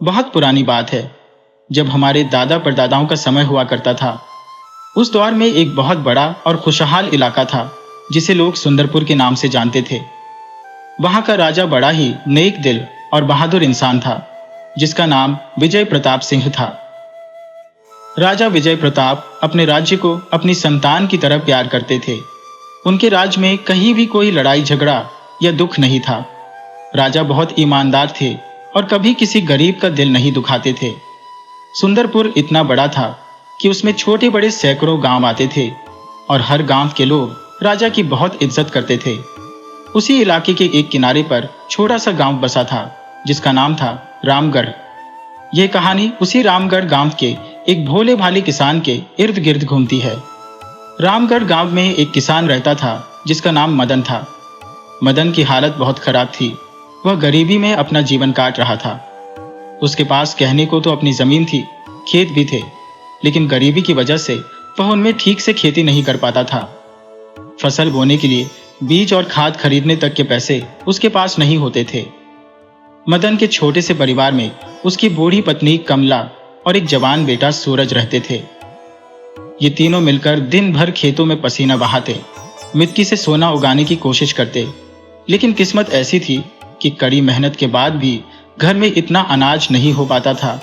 बहुत पुरानी बात है, जब हमारे दादा परदादाओं का समय हुआ करता था। उस दौर में एक बहुत बड़ा और खुशहाल इलाका था जिसे लोग सुंदरपुर के नाम से जानते थे। वहां का राजा बड़ा ही नेक दिल और बहादुर इंसान था, जिसका नाम विजय प्रताप सिंह था। राजा विजय प्रताप अपने राज्य को अपनी संतान की तरह प्यार करते थे। उनके राज्य में कहीं भी कोई लड़ाई झगड़ा या दुख नहीं था। राजा बहुत ईमानदार थे और कभी किसी गरीब का दिल नहीं दुखाते थे। सुंदरपुर इतना बड़ा था कि उसमें छोटे बड़े सैकड़ों गांव आते थे और हर गांव के लोग राजा की बहुत इज्जत करते थे। उसी इलाके के एक किनारे पर छोटा सा गांव बसा था जिसका नाम था रामगढ़। यह कहानी उसी रामगढ़ गांव के एक भोले भाले किसान के इर्द गिर्द घूमती है। रामगढ़ गांव में एक किसान रहता था जिसका नाम मदन था। मदन की हालत बहुत खराब थी। वह गरीबी में अपना जीवन काट रहा था। उसके पास कहने को तो अपनी जमीन थी, खेत भी थे, लेकिन गरीबी की वजह से वह उनमें ठीक से खेती नहीं कर पाता था। फसल बोने के लिए बीज और खाद खरीदने तक के पैसे उसके पास नहीं होते थे। मदन के छोटे से परिवार में उसकी बूढ़ी पत्नी कमला और एक जवान बेटा सूरज रहते थे। ये तीनों मिलकर दिन भर खेतों में पसीना बहाते, मिट्टी से सोना उगाने की कोशिश करते, लेकिन किस्मत ऐसी थी कि कड़ी मेहनत के बाद भी घर में इतना अनाज नहीं हो पाता था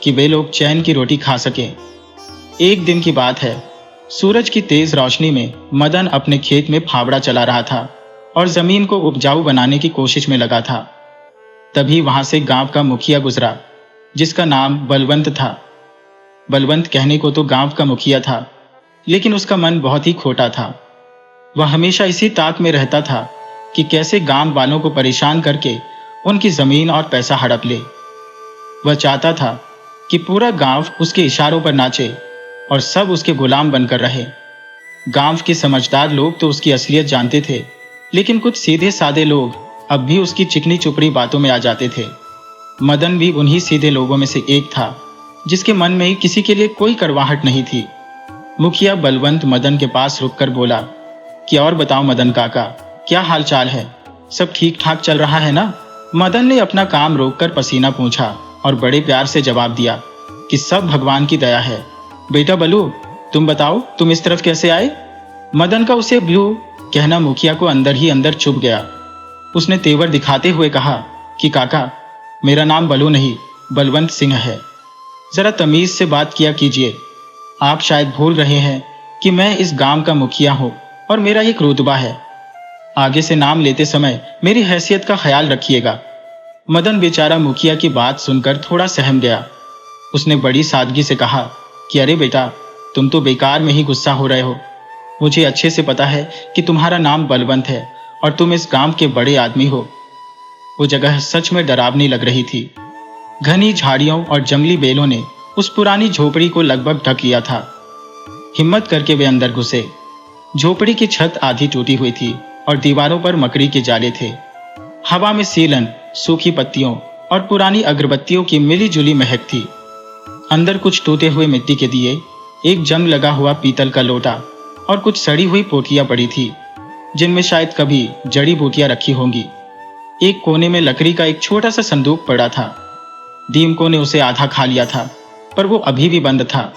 कि वे लोग चैन की रोटी खा सकें। एक दिन की बात है, सूरज की तेज रोशनी में मदन अपने खेत में फावड़ा चला रहा था और जमीन को उपजाऊ बनाने की कोशिश में लगा था। तभी वहां से गांव का मुखिया गुजरा, जिसका नाम बलवंत था। बलवंत कहने को तो गांव का मुखिया था, लेकिन उसका मन बहुत ही खोटा था। वह हमेशा इसी ताक में रहता था कि कैसे गांव वालों को परेशान करके उनकी जमीन और पैसा हड़प ले। वह चाहता था कि पूरा गांव उसके इशारों पर नाचे और सब उसके गुलाम बनकर रहे। गांव के समझदार लोग तो उसकी असलियत जानते थे, लेकिन कुछ सीधे साधे लोग अब भी उसकी चिकनी चुपड़ी बातों में आ जाते थे। मदन भी उन्हीं सीधे लोगों में से एक था, जिसके मन में किसी के लिए कोई कड़वाहट नहीं थी। मुखिया बलवंत मदन के पास रुककर बोला कि और बताओ मदन काका, क्या हाल चाल है? सब ठीक ठाक चल रहा है ना? मदन ने अपना काम रोककर पसीना पूंछा और बड़े प्यार से जवाब दिया कि सब भगवान की दया है। बेटा बलू, तुम बताओ, तुम इस तरफ कैसे आए? मदन का उसे ब्लू कहना मुखिया को अंदर ही अंदर चुभ गया। उसने तेवर दिखाते हुए कहा कि काका, मेरा नाम बलू नहीं बलवंत सिंह है। जरा तमीज से बात किया कीजिए। आप शायद भूल रहे हैं कि मैं इस गांव का मुखिया हूं और मेरा एक रुतबा है। आगे से नाम लेते समय मेरी हैसियत का ख्याल रखिएगा। मदन बेचारा मुखिया की बात सुनकर थोड़ा सहम गया। उसने बड़ी सादगी से कहा कि अरे बेटा, तुम तो बेकार में ही गुस्सा हो रहे हो। मुझे अच्छे से पता है कि तुम्हारा नाम बलवंत है और तुम इस गांव के बड़े आदमी हो। वो जगह सच में डरावनी लग रही थी। घनी झाड़ियों और जंगली बेलों ने उस पुरानी झोपड़ी को लगभग ढक लिया था। हिम्मत करके वे अंदर घुसे। झोपड़ी की छत आधी टूटी हुई थी और दीवारों पर मकड़ी के जाले थे। हवा में सीलन, सूखी पत्तियों और पुरानी अगरबत्तियों की मिली जुली महक थी। अंदर कुछ टूटे हुए मिट्टी के दिए, एक जंग लगा हुआ पीतल का लोटा और कुछ सड़ी हुई पोटलियां पड़ी थी, जिनमें शायद कभी जड़ी बूटियां रखी होंगी। एक कोने में लकड़ी का एक छोटा सा संदूक पड़ा था। दीमकों ने उसे आधा खा लिया था, पर वो अभी भी बंद था।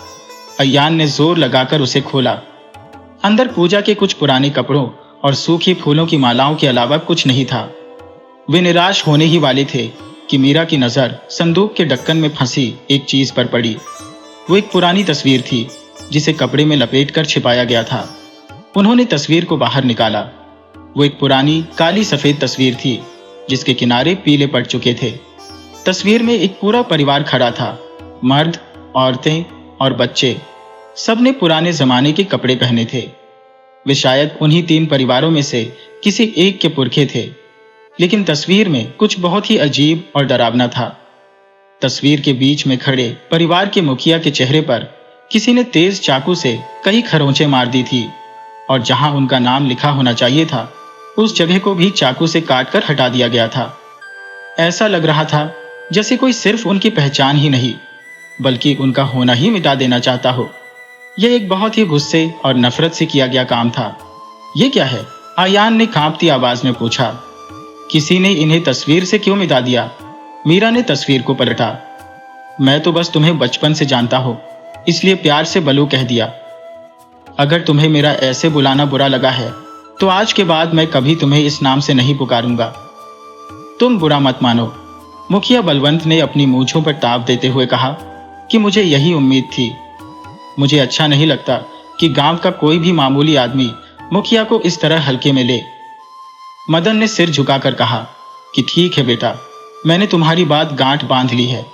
अय्यान ने जोर लगाकर उसे खोला। अंदर पूजा के कुछ पुराने कपड़ों और सूखी फूलों की मालाओं के अलावा कुछ नहीं था। वे निराश होने ही वाले थे कि मीरा की नजर संदूक के ढक्कन में फंसी एक चीज पर पड़ी। वो एक पुरानी तस्वीर थी जिसे कपड़े में लपेटकर छिपाया गया था। उन्होंने तस्वीर को बाहर निकाला। वो एक पुरानी काली सफेद तस्वीर थी जिसके किनारे पीले पड़ चुके थे। तस्वीर में एक पूरा परिवार खड़ा था। मर्द, औरतें और बच्चे, सबने पुराने जमाने के कपड़े पहने थे। वे शायद उन्हीं 3 परिवारों में से किसी एक के पुरखे थे, लेकिन तस्वीर में कुछ बहुत ही अजीब और डरावना था। तस्वीर के बीच में खड़े परिवार के मुखिया के चेहरे पर किसी ने तेज चाकू से कई खरोंचें मार दी थी और जहां उनका नाम लिखा होना चाहिए था, उस जगह को भी चाकू से काटकर हटा दिया गया था। ऐसा लग रहा था जैसे कोई सिर्फ उनकी पहचान ही नहीं, बल्कि उनका होना ही मिटा देना चाहता हो। यह एक बहुत ही गुस्से और नफरत से किया गया काम था। ये क्या है? आयान ने कांपती आवाज में पूछा। किसी ने इन्हें तस्वीर से क्यों मिटा दिया? मीरा ने तस्वीर को पलटा। मैं तो बस तुम्हें बचपन से जानता हूँ, इसलिए प्यार से बलू कह दिया। अगर तुम्हें मेरा ऐसे बुलाना बुरा लगा है तो आज के बाद मैं कभी तुम्हें इस नाम से नहीं पुकारूंगा। तुम बुरा मत मानो। मुखिया बलवंत ने अपनी मूंछों पर ताव देते हुए कहा कि मुझे यही उम्मीद थी। मुझे अच्छा नहीं लगता कि गांव का कोई भी मामूली आदमी मुखिया को इस तरह हल्के में ले। मदन ने सिर झुकाकर कहा कि ठीक है बेटा, मैंने तुम्हारी बात गांठ बांध ली है।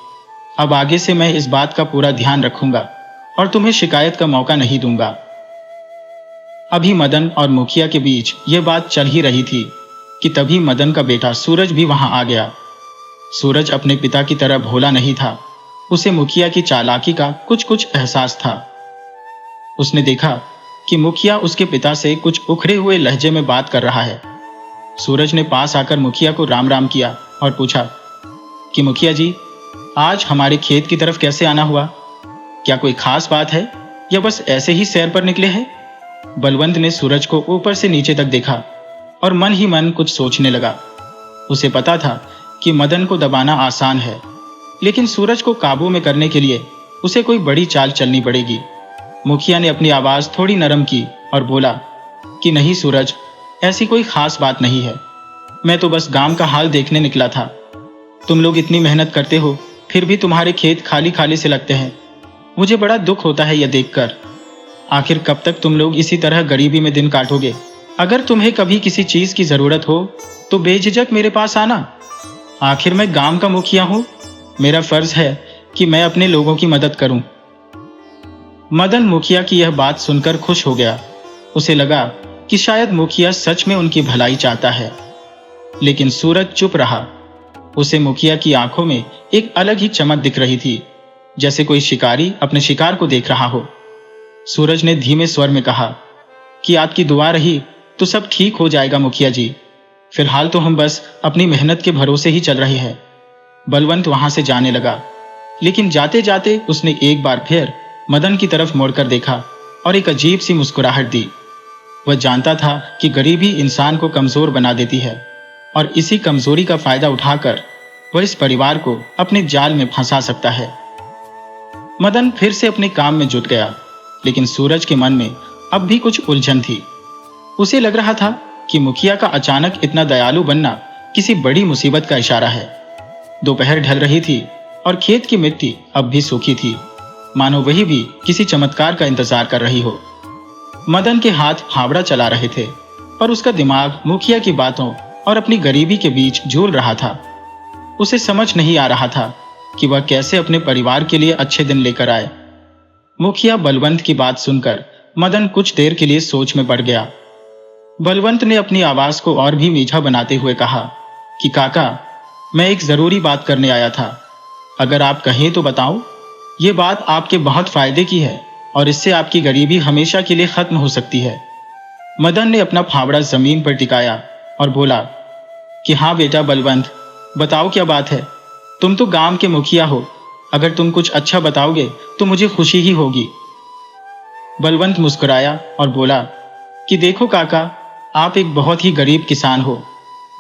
अब आगे से मैं इस बात का पूरा ध्यान रखूंगा और तुम्हें शिकायत का मौका नहीं दूंगा। अभी मदन और मुखिया के बीच यह बात चल ही रही थी कि तभी मदन का बेटा सूरज भी वहां आ गया। सूरज अपने पिता की तरह भोला नहीं था, उसे मुखिया की चालाकी का कुछ कुछ एहसास था। उसने देखा कि मुखिया उसके पिता से कुछ उखड़े हुए लहजे में बात कर रहा है। सूरज ने पास आकर मुखिया को राम राम किया और पूछा कि मुखिया जी, आज हमारे खेत की तरफ कैसे आना हुआ? क्या कोई खास बात है या बस ऐसे ही सैर पर निकले हैं? बलवंत ने सूरज को ऊपर से नीचे तक देखा और मन ही मन कुछ सोचने लगा। उसे पता था कि मदन को दबाना आसान है, लेकिन सूरज को काबू में करने के लिए उसे कोई बड़ी चाल चलनी पड़ेगी। मुखिया ने अपनी आवाज थोड़ी नरम की और बोला कि नहीं सूरज, ऐसी कोई खास बात नहीं है। मैं तो बस गांव का हाल देखने निकला था। तुम लोग इतनी मेहनत करते हो, फिर भी तुम्हारे खेत खाली खाली से लगते हैं। मुझे बड़ा दुख होता है यह देखकर। आखिर कब तक तुम लोग इसी तरह गरीबी में दिन काटोगे? अगर तुम्हें कभी किसी चीज की जरूरत हो तो बेझिझक मेरे पास आना। आखिर मैं गांव का मुखिया हूं, मेरा फर्ज है कि मैं अपने लोगों की मदद करूं। मदन मुखिया की यह बात सुनकर खुश हो गया। उसे लगा कि शायद मुखिया सच में उनकी भलाई चाहता है। लेकिन सूरज चुप रहा। उसे मुखिया की आंखों में एक अलग ही चमक दिख रही थी, जैसे कोई शिकारी अपने शिकार को देख रहा हो। सूरज ने धीमे स्वर में कहा कि आपकी दुआ रही तो सब ठीक हो जाएगा मुखिया जी। फिलहाल तो हम बस अपनी मेहनत के भरोसे ही चल रहे हैं। बलवंत वहां से जाने लगा, लेकिन जाते जाते उसने एक बार फिर मदन की तरफ मुड़कर देखा और एक अजीब सी मुस्कुराहट दी। वह जानता था कि गरीबी इंसान को कमजोर बना देती है और इसी कमजोरी का फायदा उठाकर वह इस परिवार को अपने जाल में फंसा सकता है। मदन फिर से अपने काम में जुट गया, लेकिन सूरज के मन में अब भी कुछ उलझन थी। उसे लग रहा था कि मुखिया का अचानक इतना दयालु बनना किसी बड़ी मुसीबत का इशारा है। दोपहर ढल रही थी और खेत की मिट्टी अब भी सूखी थी, मानो वही भी किसी चमत्कार का इंतजार कर रही हो। मदन के हाथ फावड़ा चला रहे थे और उसका दिमाग मुखिया की बातों और अपनी गरीबी के बीच झूल रहा था। उसे समझ नहीं आ रहा था कि वह कैसे अपने परिवार के लिए अच्छे दिन लेकर आए। मुखिया बलवंत की बात सुनकर मदन कुछ देर के लिए सोच में पड़ गया। बलवंत ने अपनी आवाज को और भी मीठा बनाते हुए कहा कि काका, मैं एक जरूरी बात करने आया था। अगर आप कहें तो बताओ। ये बात आपके बहुत फायदे की है और इससे आपकी गरीबी हमेशा के लिए खत्म हो सकती है। मदन ने अपना फावड़ा जमीन पर टिकाया और बोला कि हाँ बेटा बलवंत, बताओ क्या बात है। तुम तो गांव के मुखिया हो, अगर तुम कुछ अच्छा बताओगे तो मुझे खुशी ही होगी। बलवंत मुस्कुराया और बोला कि देखो काका, आप एक बहुत ही गरीब किसान हो।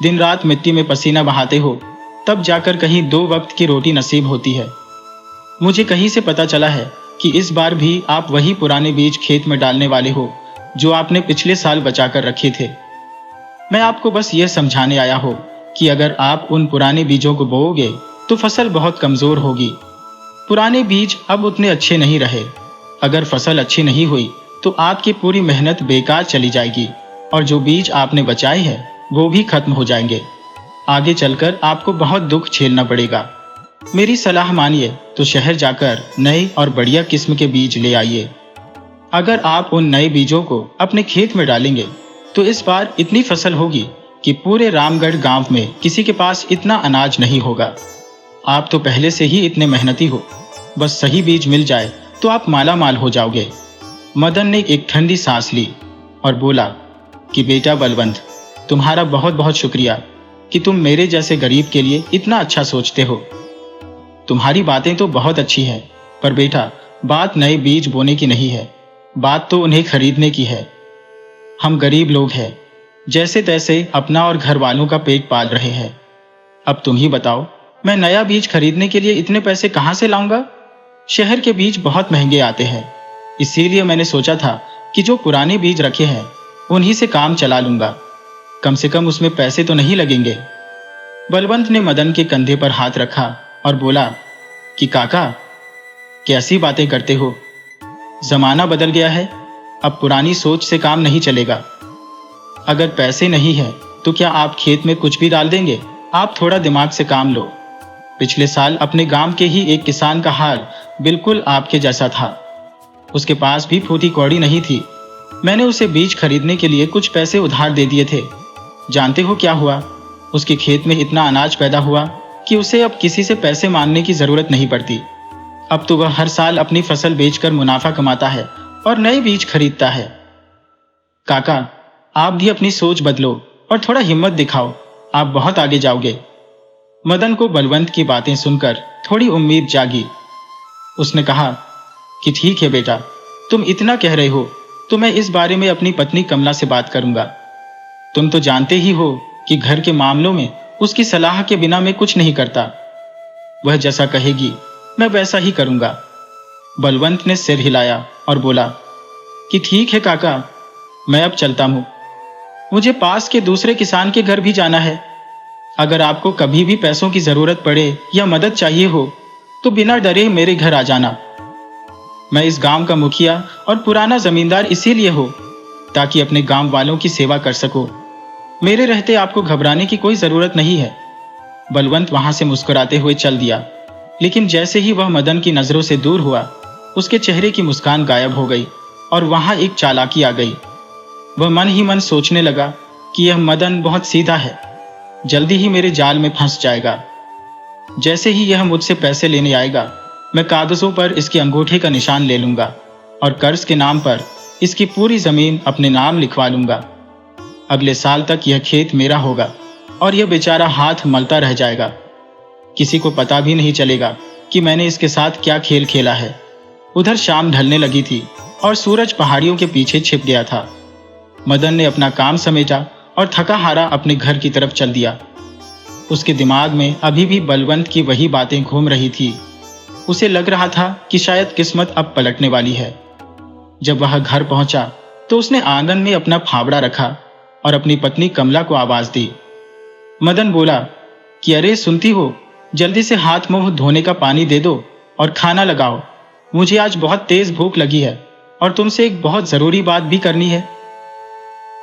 दिन रात मिट्टी में पसीना बहाते हो, तब जाकर कहीं 2 वक्त की रोटी नसीब होती है। मुझे कहीं से पता चला है कि इस बार भी आप वही पुराने बीज खेत में डालने वाले हो जो आपने पिछले साल बचाकर रखे थे। मैं आपको बस यह समझाने आया हूं कि अगर आप उन पुराने बीजों को बोओगे तो फसल बहुत कमजोर होगी। पुराने बीज अब उतने अच्छे नहीं रहे। अगर फसल अच्छी नहीं हुई तो आपकी पूरी मेहनत बेकार चली जाएगी और जो बीज आपने बचाए हैं वो भी खत्म हो जाएंगे। आगे चलकर आपको बहुत दुख झेलना पड़ेगा। मेरी सलाह मानिए तो शहर जाकर नए और बढ़िया किस्म के बीज ले आइए। अगर आप उन नए बीजों को अपने खेत में डालेंगे तो इस बार इतनी फसल होगी कि पूरे रामगढ़ गांव में किसी के पास इतना अनाज नहीं होगा। आप तो पहले से ही इतने मेहनती हो, बस सही बीज मिल जाए तो आप माला माल हो जाओगे। मदन ने एक ठंडी सांस ली और बोला कि बेटा बलवंत, तुम्हारा बहुत बहुत शुक्रिया कि तुम मेरे जैसे गरीब के लिए इतना अच्छा सोचते हो। तुम्हारी बातें तो बहुत अच्छी है, पर बेटा बात नए बीज बोने की नहीं है, बात तो उन्हें खरीदने की है। हम गरीब लोग हैं, जैसे तैसे अपना और घर वालों का पेट पाल रहे हैं। अब तुम ही बताओ, मैं नया बीज खरीदने के लिए इतने पैसे कहाँ से लाऊंगा? शहर के बीज बहुत महंगे आते हैं। इसीलिए मैंने सोचा था कि जो पुराने बीज रखे हैं उन्हीं से काम चला लूंगा। कम से कम उसमें पैसे तो नहीं लगेंगे। बलवंत ने मदन के कंधे पर हाथ रखा और बोला कि काका, कैसी बातें करते हो? जमाना बदल गया है, अब पुरानी सोच से काम नहीं चलेगा। अगर पैसे नहीं है तो क्या आप खेत में कुछ भी डाल देंगे? आप थोड़ा दिमाग से काम लो। पिछले साल अपने गांव के ही एक किसान का हाल बिल्कुल आपके जैसा था। उसके पास भी फूटी कौड़ी नहीं थी। मैंने उसे बीज खरीदने के लिए कुछ पैसे उधार दे दिए थे। जानते हो क्या हुआ? उसके खेत में इतना अनाज पैदा हुआ कि उसे अब किसी से पैसे मांगने की जरूरत नहीं पड़ती। अब तो वह हर साल अपनी फसल बेचकर मुनाफा कमाता है और नए बीज खरीदता है। काका, आप भी अपनी सोच बदलो और थोड़ा हिम्मत दिखाओ, आप बहुत आगे जाओगे। मदन को बलवंत की बातें सुनकर थोड़ी उम्मीद जागी। उसने कहा कि ठीक है बेटा, तुम इतना कह रहे हो तो मैं इस बारे में अपनी पत्नी कमला से बात करूंगा। तुम तो जानते ही हो कि घर के मामलों में उसकी सलाह के बिना मैं कुछ नहीं करता। वह जैसा कहेगी मैं वैसा ही करूंगा। बलवंत ने सिर हिलाया और बोला कि ठीक है काका, मैं अब चलता हूं। मुझे पास के दूसरे किसान के घर भी जाना है। अगर आपको कभी भी पैसों की जरूरत पड़े या मदद चाहिए हो तो बिना डरे मेरे घर आ जाना। मैं इस गांव का मुखिया और पुराना जमींदार इसीलिए हो ताकि अपने गांव वालों की सेवा कर सको। मेरे रहते आपको घबराने की कोई जरूरत नहीं है। बलवंत वहां से मुस्कुराते हुए चल दिया, लेकिन जैसे ही वह मदन की नजरों से दूर हुआ, उसके चेहरे की मुस्कान गायब हो गई और वहां एक चालाकी आ गई। वह मन ही मन सोचने लगा कि यह मदन बहुत सीधा है, जल्दी ही मेरे जाल में फंस जाएगा। जैसे ही यह मुझसे पैसे लेने आएगा, मैं कागजों पर इसके अंगूठे का निशान ले लूंगा और कर्ज के नाम पर इसकी पूरी जमीन अपने नाम लिखवा लूंगा। अगले साल तक यह खेत मेरा होगा और यह बेचारा हाथ मलता रह जाएगा। किसी को पता भी नहीं चलेगा कि मैंने इसके साथ क्या खेल खेला है। उधर शाम ढलने लगी थी और सूरज पहाड़ियों के पीछे छिप गया था। मदन ने अपना काम समेटा और थका हारा अपने घर की तरफ चल दिया। उसके दिमाग में अभी भी बलवंत की वही बातें घूम रही थी। उसे लग रहा था कि शायद किस्मत अब पलटने वाली है। जब वह घर पहुंचा तो उसने आंगन में अपना फावड़ा रखा और अपनी पत्नी कमला को आवाज दी। मदन बोला कि अरे सुनती हो, जल्दी से हाथ मुंह धोने का पानी दे दो और खाना लगाओ। मुझे आज बहुत तेज भूख लगी है और तुमसे एक बहुत जरूरी बात भी करनी है।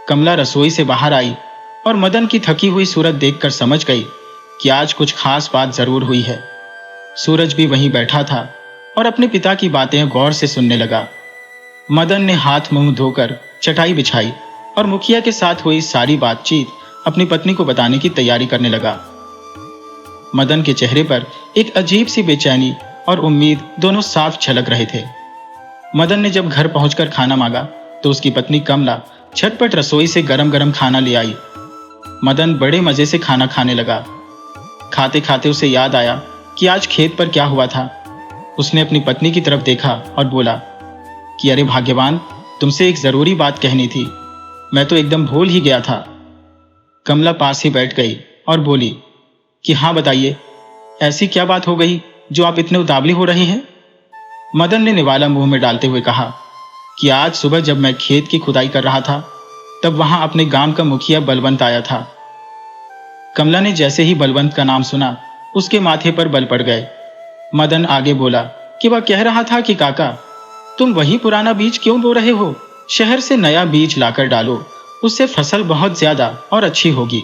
कमला रसोई से बाहर आई और मदन की थकी हुई सूरत देखकर समझ गई कि आज कुछ खास बात जरूर हुई है। सूरज भी वहीं बैठा था और अपने पिता की बातें गौर से सुनने लगा। मदन ने हाथ मुंह धोकर चटाई बिछाई और मुखिया के साथ हुई सारी बातचीत अपनी पत्नी को बताने की तैयारी करने लगा। मदन के चेहरे पर एक अजीब सी बेचैनी और उम्मीद दोनों साफ झलक रहे थे। मदन ने जब घर पहुंचकर खाना मांगा तो उसकी पत्नी कमला झटपट रसोई से गरम गरम खाना ले आई। मदन बड़े मजे से खाना खाने लगा। खाते खाते उसे याद आया कि आज खेत पर क्या हुआ था। उसने अपनी पत्नी की तरफ देखा और बोला कि अरे भाग्यवान, तुमसे एक जरूरी बात कहनी थी, मैं तो एकदम भूल ही गया था। कमला पास ही बैठ गई और बोली कि हाँ बताइए, ऐसी क्या बात हो गई जो आप इतने उतावली हो रहे हैं? मदन ने निवाला मुंह में डालते हुए कहा कि आज सुबह जब मैं खेत की खुदाई कर रहा था तब वहां अपने गांव का मुखिया बलवंत आया था। कमला ने जैसे ही बलवंत का नाम सुना उसके माथे पर बल पड़ गए। मदन आगे बोला कि वह कह रहा था कि काका, तुम वही पुराना बीज क्यों बो रहे हो? शहर से नया बीज लाकर डालो, उससे फसल बहुत ज्यादा और अच्छी होगी।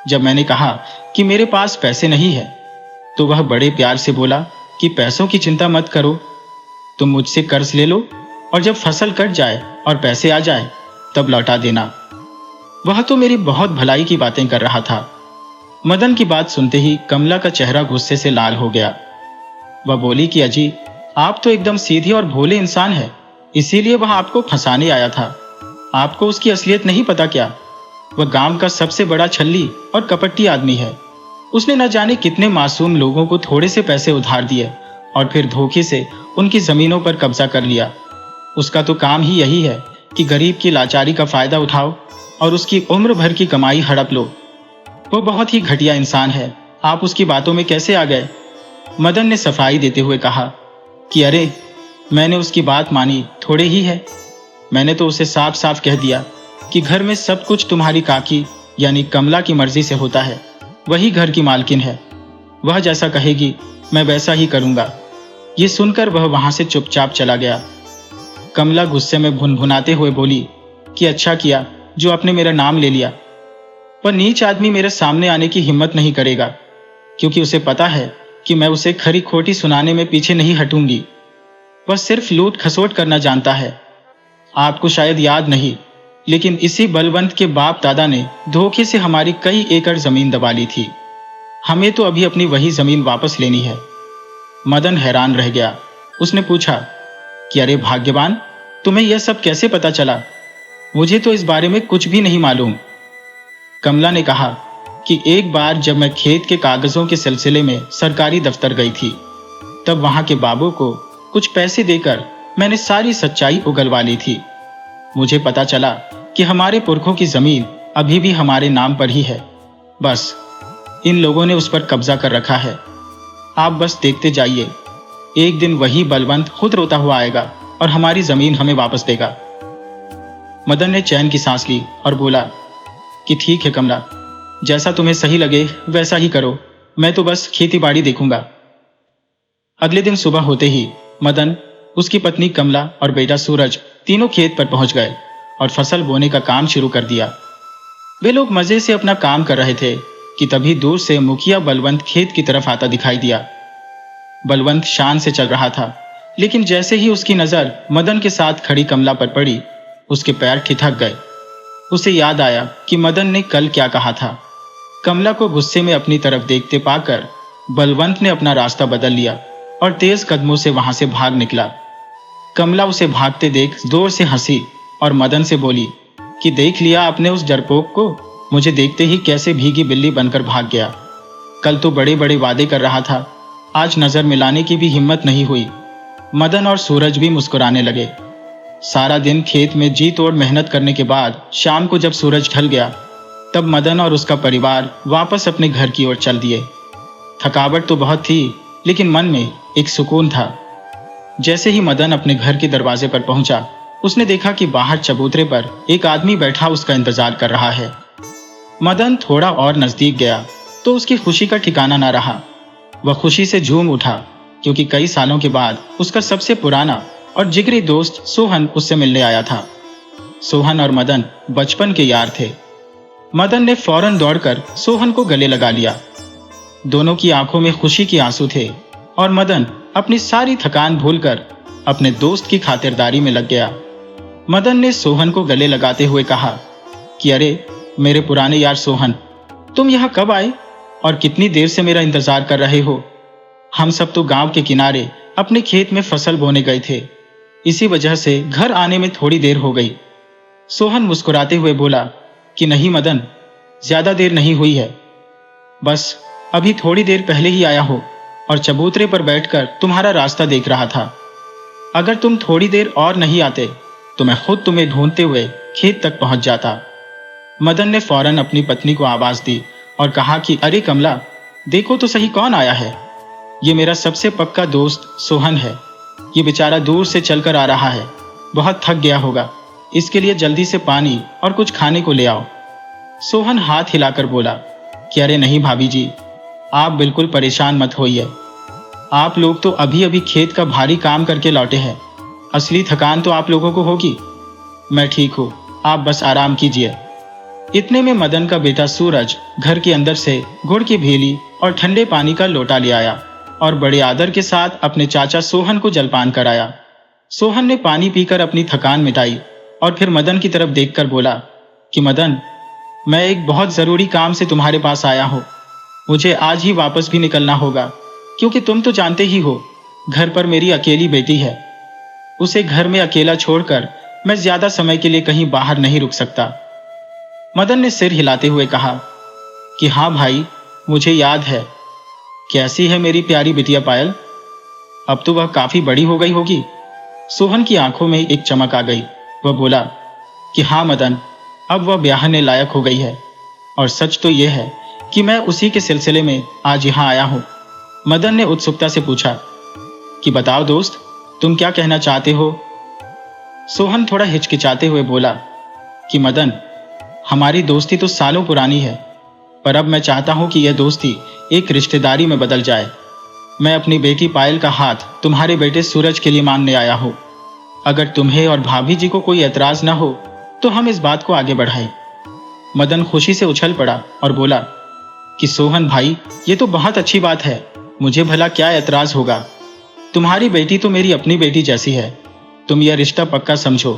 जब मैंने कहा कि मेरे पास पैसे नहीं है तो वह बड़े प्यार से बोला कि पैसों की चिंता मत करो, तुम मुझसे कर्ज ले लो और जब फसल कट जाए और पैसे आ जाए तब लौटा देना। वह तो मेरी बहुत भलाई की बातें कर रहा था। मदन की बात सुनते ही कमला का चेहरा गुस्से से लाल हो गया। वह बोली कि अजी, आप तो एकदम सीधे और भोले इंसान हैं, इसीलिए वह आपको फंसाने आया था। आपको उसकी असलियत नहीं पता क्या? वह गांव का सबसे बड़ा छल्ली और कपटी आदमी है। उसने न जाने कितने मासूम लोगों को थोड़े से पैसे उधार दिए और फिर धोखे से उनकी जमीनों पर कब्जा कर लिया। उसका तो काम ही यही है कि गरीब की लाचारी का फायदा उठाओ और उसकी उम्र भर की कमाई हड़प लो। वो बहुत ही घटिया इंसान है आप उसकी बातों में कैसे आ गए? मदन ने सफाई देते हुए कहा कि अरे, मैंने उसकी बात मानी थोड़े ही है। मैंने तो उसे साफ साफ कह दिया कि घर में सब कुछ तुम्हारी काकी यानी कमला की मर्जी से होता है। वही घर की मालकिन है, वह जैसा कहेगी मैं वैसा ही करूंगा। ये सुनकर वह वहां से चुपचाप चला गया। कमला गुस्से में भुनभुनाते हुए बोली कि अच्छा किया जो आपने मेरा नाम ले लिया, पर नीच आदमी मेरे सामने आने की हिम्मत नहीं करेगा, क्योंकि उसे पता है कि मैं उसे खरी खोटी सुनाने में पीछे नहीं हटूंगी। वह सिर्फ लूट खसोट करना जानता है। आपको शायद याद नहीं, लेकिन इसी बलवंत के बाप दादा ने धोखे से हमारी कई एकड़ जमीन दबा ली थी। हमें तो अभी अपनी वही जमीन वापस लेनी है। मदन हैरान रह गया। उसने पूछा कि अरे भाग्यवान, तुम्हें यह सब कैसे पता चला? मुझे तो इस बारे में कुछ भी नहीं मालूम। कमला ने कहा कि एक बार जब मैं खेत के कागजों के सिलसिले में सरकारी दफ्तर गई थी, तब वहां के बाबू को कुछ पैसे देकर मैंने सारी सच्चाई उगलवा ली थी। मुझे पता चला कि हमारे पुरखों की जमीन अभी भी हमारे नाम पर ही है। बस इन लोगों ने उस पर कब्जा कर रखा है। आप बस देखते जाइए, एक दिन वही बलवंत खुद रोता हुआ आएगा और हमारी जमीन हमें वापस देगा। मदन ने चैन की सांस ली और बोला कि ठीक है कमला, जैसा तुम्हें सही लगे वैसा ही करो, मैं तो बस खेती बाड़ी देखूंगा। अगले दिन सुबह होते ही मदन, उसकी पत्नी कमला और बेटा सूरज तीनों खेत पर पहुंच गए और फसल बोने का काम शुरू कर दिया। वे लोग मजे से अपना काम कर रहे थे कि तभी दूर से मुखिया बलवंत खेत की तरफ आता दिखाई दिया। बलवंत शान से चल रहा था, लेकिन जैसे ही उसकी नजर मदन के साथ खड़ी कमला पर पड़ी, उसके पैर ठिठक गए। उसे याद आया कि मदन ने कल क्या कहा था। कमला को गुस्से में अपनी तरफ देखते पाकर बलवंत ने अपना रास्ता बदल लिया और तेज कदमों से वहां से भाग निकला। कमला उसे भागते देख जोर से हंसी और मदन से बोली कि देख लिया आपने उस डरपोक को, मुझे देखते ही कैसे भीगी बिल्ली बनकर भाग गया। कल तो बड़े बड़े वादे कर रहा था, आज नजर मिलाने की भी हिम्मत नहीं हुई। मदन और सूरज भी मुस्कुराने लगे। सारा दिन खेत में जी तोड़ मेहनत करने के बाद शाम को जब सूरज ढल गया, तब मदन और उसका परिवार वापस अपने घर की ओर चल दिए। थकावट तो बहुत थी, लेकिन मन में एक सुकून था। जैसे ही मदन अपने घर के दरवाजे पर पहुंचा, उसने देखा कि बाहर चबूतरे पर एक आदमी बैठा उसका इंतजार कर रहा है। मदन थोड़ा और नजदीक गया तो उसकी खुशी का ठिकाना न रहा। वह खुशी से झूम उठा, क्योंकि कई सालों के बाद उसका सबसे पुराना और जिगरी दोस्त सोहन उससे मिलने आया था। सोहन और मदन बचपन के यार थे। मदन ने फौरन दौड़कर सोहन को गले लगा लिया। दोनों की आंखों में खुशी के आंसू थे और मदन अपनी सारी थकान भूलकर अपने दोस्त की खातिरदारी में लग गया। मदन ने सोहन को गले लगाते हुए कहा कि अरे मेरे पुराने यार सोहन, तुम यहाँ कब आए और कितनी देर से मेरा इंतजार कर रहे हो? हम सब तो गांव के किनारे अपने खेत में फसल बोने गए थे, इसी वजह से घर आने में थोड़ी देर हो गई। सोहन मुस्कुराते हुए बोला कि नहीं मदन, ज्यादा देर नहीं हुई है, बस अभी थोड़ी देर पहले ही आया हो और चबूतरे पर बैठकर तुम्हारा रास्ता देख रहा था। अगर तुम थोड़ी देर और नहीं आते तो मैं खुद तुम्हें ढूंढते हुए खेत तक पहुंच जाता। मदन ने फौरन अपनी पत्नी को आवाज दी और कहा कि अरे कमला, देखो तो सही कौन आया है। ये मेरा सबसे पक्का दोस्त सोहन है। ये बेचारा दूर से चलकर आ रहा है, बहुत थक गया होगा, इसके लिए जल्दी से पानी और कुछ खाने को ले आओ। सोहन हाथ हिलाकर बोला कि अरे नहीं भाभी जी, आप बिल्कुल परेशान मत होइए। आप लोग तो अभी अभी खेत का भारी काम करके लौटे हैं, असली थकान तो आप लोगों को होगी। मैं ठीक हूँ, आप बस आराम कीजिए। इतने में मदन का बेटा सूरज घर के अंदर से गुड़ की भेली और ठंडे पानी का लोटा ले आया और बड़े आदर के साथ अपने चाचा सोहन को जलपान कराया। सोहन ने पानी पीकर अपनी थकान मिटाई और फिर मदन की तरफ देखकर बोला कि मदन, मैं एक बहुत जरूरी काम से तुम्हारे पास आया हूँ। मुझे आज ही वापस भी निकलना होगा, क्योंकि तुम तो जानते ही हो, घर पर मेरी अकेली बेटी है। उसे घर में अकेला छोड़कर मैं ज्यादा समय के लिए कहीं बाहर नहीं रुक सकता। मदन ने सिर हिलाते हुए कहा कि हाँ भाई, मुझे याद है। कैसी है मेरी प्यारी बिटिया पायल? अब तो वह काफी बड़ी हो गई होगी। सोहन की आंखों में एक चमक आ गई। वह बोला कि हाँ मदन, अब वह ब्याहने लायक हो गई है। और सच तो यह है कि मैं उसी के सिलसिले में आज यहाँ आया हूँ। मदन ने उत्सुकता से पूछा कि बताओ दोस्त, तुम क्या कहना चाहते हो? सोहन थोड़ा हिचकिचाते हुए बोला कि मदन, हमारी दोस्ती तो सालों पुरानी है, पर अब मैं चाहता हूं कि यह दोस्ती एक रिश्तेदारी में बदल जाए। मैं अपनी बेटी पायल का हाथ तुम्हारे बेटे सूरज के लिए मांगने आया हूं। अगर तुम्हें और भाभी जी को कोई एतराज ना हो तो हम इस बात को आगे बढ़ाएं। मदन खुशी से उछल पड़ा और बोला कि सोहन भाई, ये तो बहुत अच्छी बात है, मुझे भला क्या एतराज होगा। तुम्हारी बेटी तो मेरी अपनी बेटी जैसी है। तुम यह रिश्ता पक्का समझो।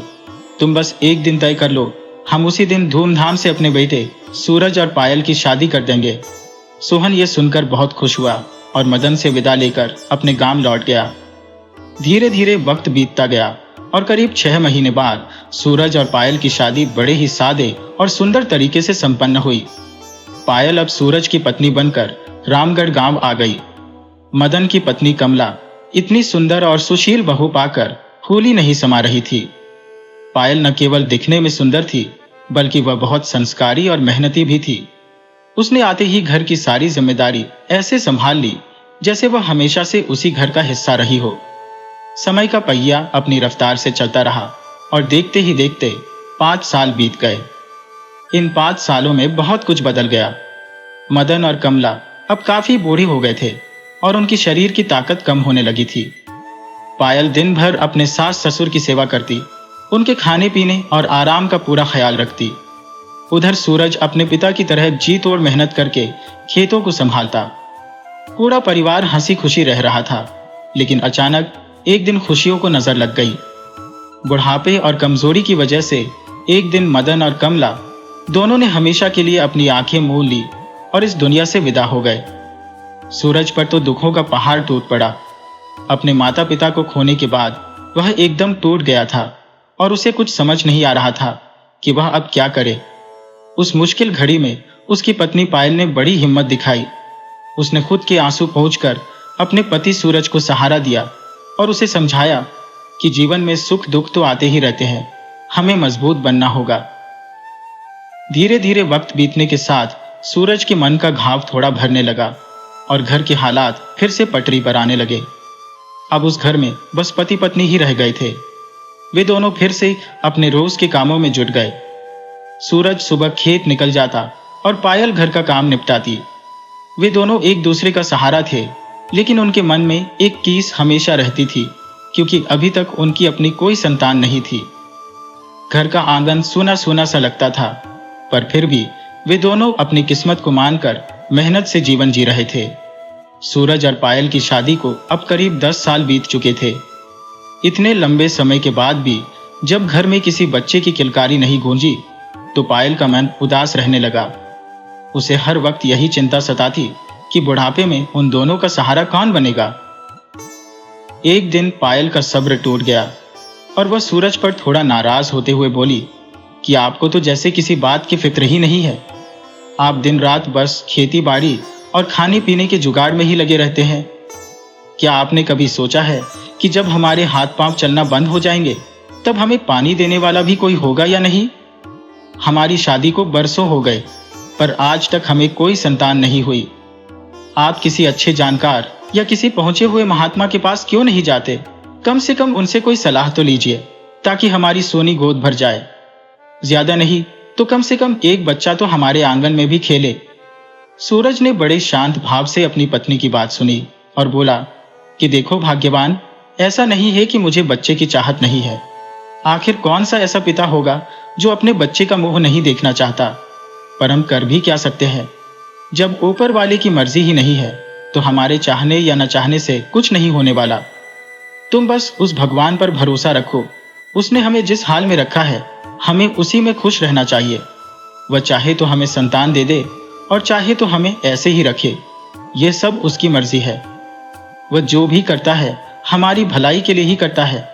तुम बस एक दिन तय कर लो, हम उसी दिन धूमधाम से अपने बेटे सूरज और पायल की शादी कर देंगे। सोहन ये सुनकर बहुत खुश हुआ और मदन से विदा लेकर अपने गांव लौट गया। धीरे धीरे वक्त बीतता गया और करीब 6 महीने बाद सूरज और पायल की शादी बड़े ही सादे और सुंदर तरीके से संपन्न हुई। पायल अब सूरज की पत्नी बनकर रामगढ़ गांव आ गई। मदन की पत्नी कमला इतनी सुंदर और सुशील बहू पाकर फूली नहीं समा रही थी। पायल न केवल दिखने में सुंदर थी, बल्कि वह बहुत संस्कारी और मेहनती भी थी। उसने आते ही घर की सारी जिम्मेदारी ऐसे संभाल ली जैसे वह हमेशा से उसी घर का हिस्सा रही हो। समय का पहिया अपनी रफ्तार से चलता रहा और देखते ही देखते 5 साल बीत गए। इन 5 सालों में बहुत कुछ बदल गया। मदन और कमला अब काफी बूढ़ी हो गए थे और उनकी शरीर की ताकत कम होने लगी थी। पायल दिन भर अपने सास ससुर की सेवा करती, उनके खाने पीने और आराम का पूरा ख्याल रखती। उधर सूरज अपने पिता की तरह जी तोड़ मेहनत करके खेतों को संभालता। पूरा परिवार हंसी खुशी रह रहा था, लेकिन अचानक एक दिन खुशियों को नजर लग गई। बुढ़ापे और कमजोरी की वजह से एक दिन मदन और कमला दोनों ने हमेशा के लिए अपनी आंखें मूंद ली और इस दुनिया से विदा हो गए। सूरज पर तो दुखों का पहाड़ टूट पड़ा। अपने माता पिता को खोने के बाद वह एकदम टूट गया था और उसे कुछ समझ नहीं आ रहा था कि वह अब क्या करे। उस मुश्किल घड़ी में उसकी पत्नी पायल ने बड़ी हिम्मत दिखाई। उसने खुद के आंसू पोंछकर अपने पति सूरज को सहारा दिया और उसे समझाया कि जीवन में सुख दुख तो आते ही रहते हैं, हमें मजबूत बनना होगा। धीरे धीरे वक्त बीतने के साथ सूरज के मन का घाव थोड़ा भरने लगा और घर के हालात फिर से पटरी पर आने लगे। अब उस घर में बस पति पत्नी ही रह गए थे। वे दोनों फिर से अपने रोज के कामों में जुट गए। सूरज सुबह खेत निकल जाता और पायल घर का काम निपटाती। वे दोनों एक दूसरे का सहारा थे, लेकिन उनके मन में एक कीस हमेशा रहती थी, क्योंकि अभी तक उनकी अपनी कोई संतान नहीं थी। घर का आंगन सूना सूना सा लगता था, पर फिर भी वे दोनों अपनी किस्मत को मानकर मेहनत से जीवन जी रहे थे। सूरज और पायल की शादी को अब करीब 10 साल बीत चुके थे। इतने लंबे समय के बाद भी जब घर में किसी बच्चे की किलकारी नहीं गूंजी तो पायल का मन उदास रहने लगा। उसे हर वक्त यही चिंता सताती कि बुढ़ापे में उन दोनों का सहारा कौन बनेगा। एक दिन पायल का सब्र टूट गया और वह सूरज पर थोड़ा नाराज होते हुए बोली कि आपको तो जैसे किसी बात की फिक्र ही नहीं है। आप दिन रात बस खेती बाड़ी और खाने पीने के जुगाड़ में ही लगे रहते हैं। क्या आपने कभी सोचा है कि जब हमारे हाथ पांव चलना बंद हो जाएंगे तब हमें पानी देने वाला भी कोई होगा या नहीं? हमारी शादी को बरसों हो गए, पर आज तक हमें कोई संतान नहीं हुई। आप किसी अच्छे जानकार या किसी पहुंचे हुए महात्मा के पास क्यों नहीं जाते? कम से कम उनसे कोई सलाह तो लीजिए, ताकि हमारी सोनी गोद भर जाए। ज्यादा नहीं तो कम से कम एक बच्चा तो हमारे आंगन में भी खेले। सूरज ने बड़े शांत भाव से अपनी पत्नी की बात सुनी और बोला कि देखो भाग्यवान, ऐसा नहीं है कि मुझे बच्चे की चाहत नहीं है। आखिर कौन सा ऐसा पिता होगा जो अपने बच्चे का मुंह नहीं देखना चाहता? पर हम कर भी क्या सकते हैं? जब ऊपर वाले की मर्जी ही नहीं है तो हमारे चाहने या न चाहने से कुछ नहीं होने वाला। तुम बस उस भगवान पर भरोसा रखो। उसने हमें जिस हाल में रखा है हमें उसी में खुश रहना चाहिए। वह चाहे तो हमें संतान दे दे और चाहे तो हमें ऐसे ही रखे। यह सब उसकी मर्जी है। वह जो भी करता है हमारी भलाई के लिए ही करता है।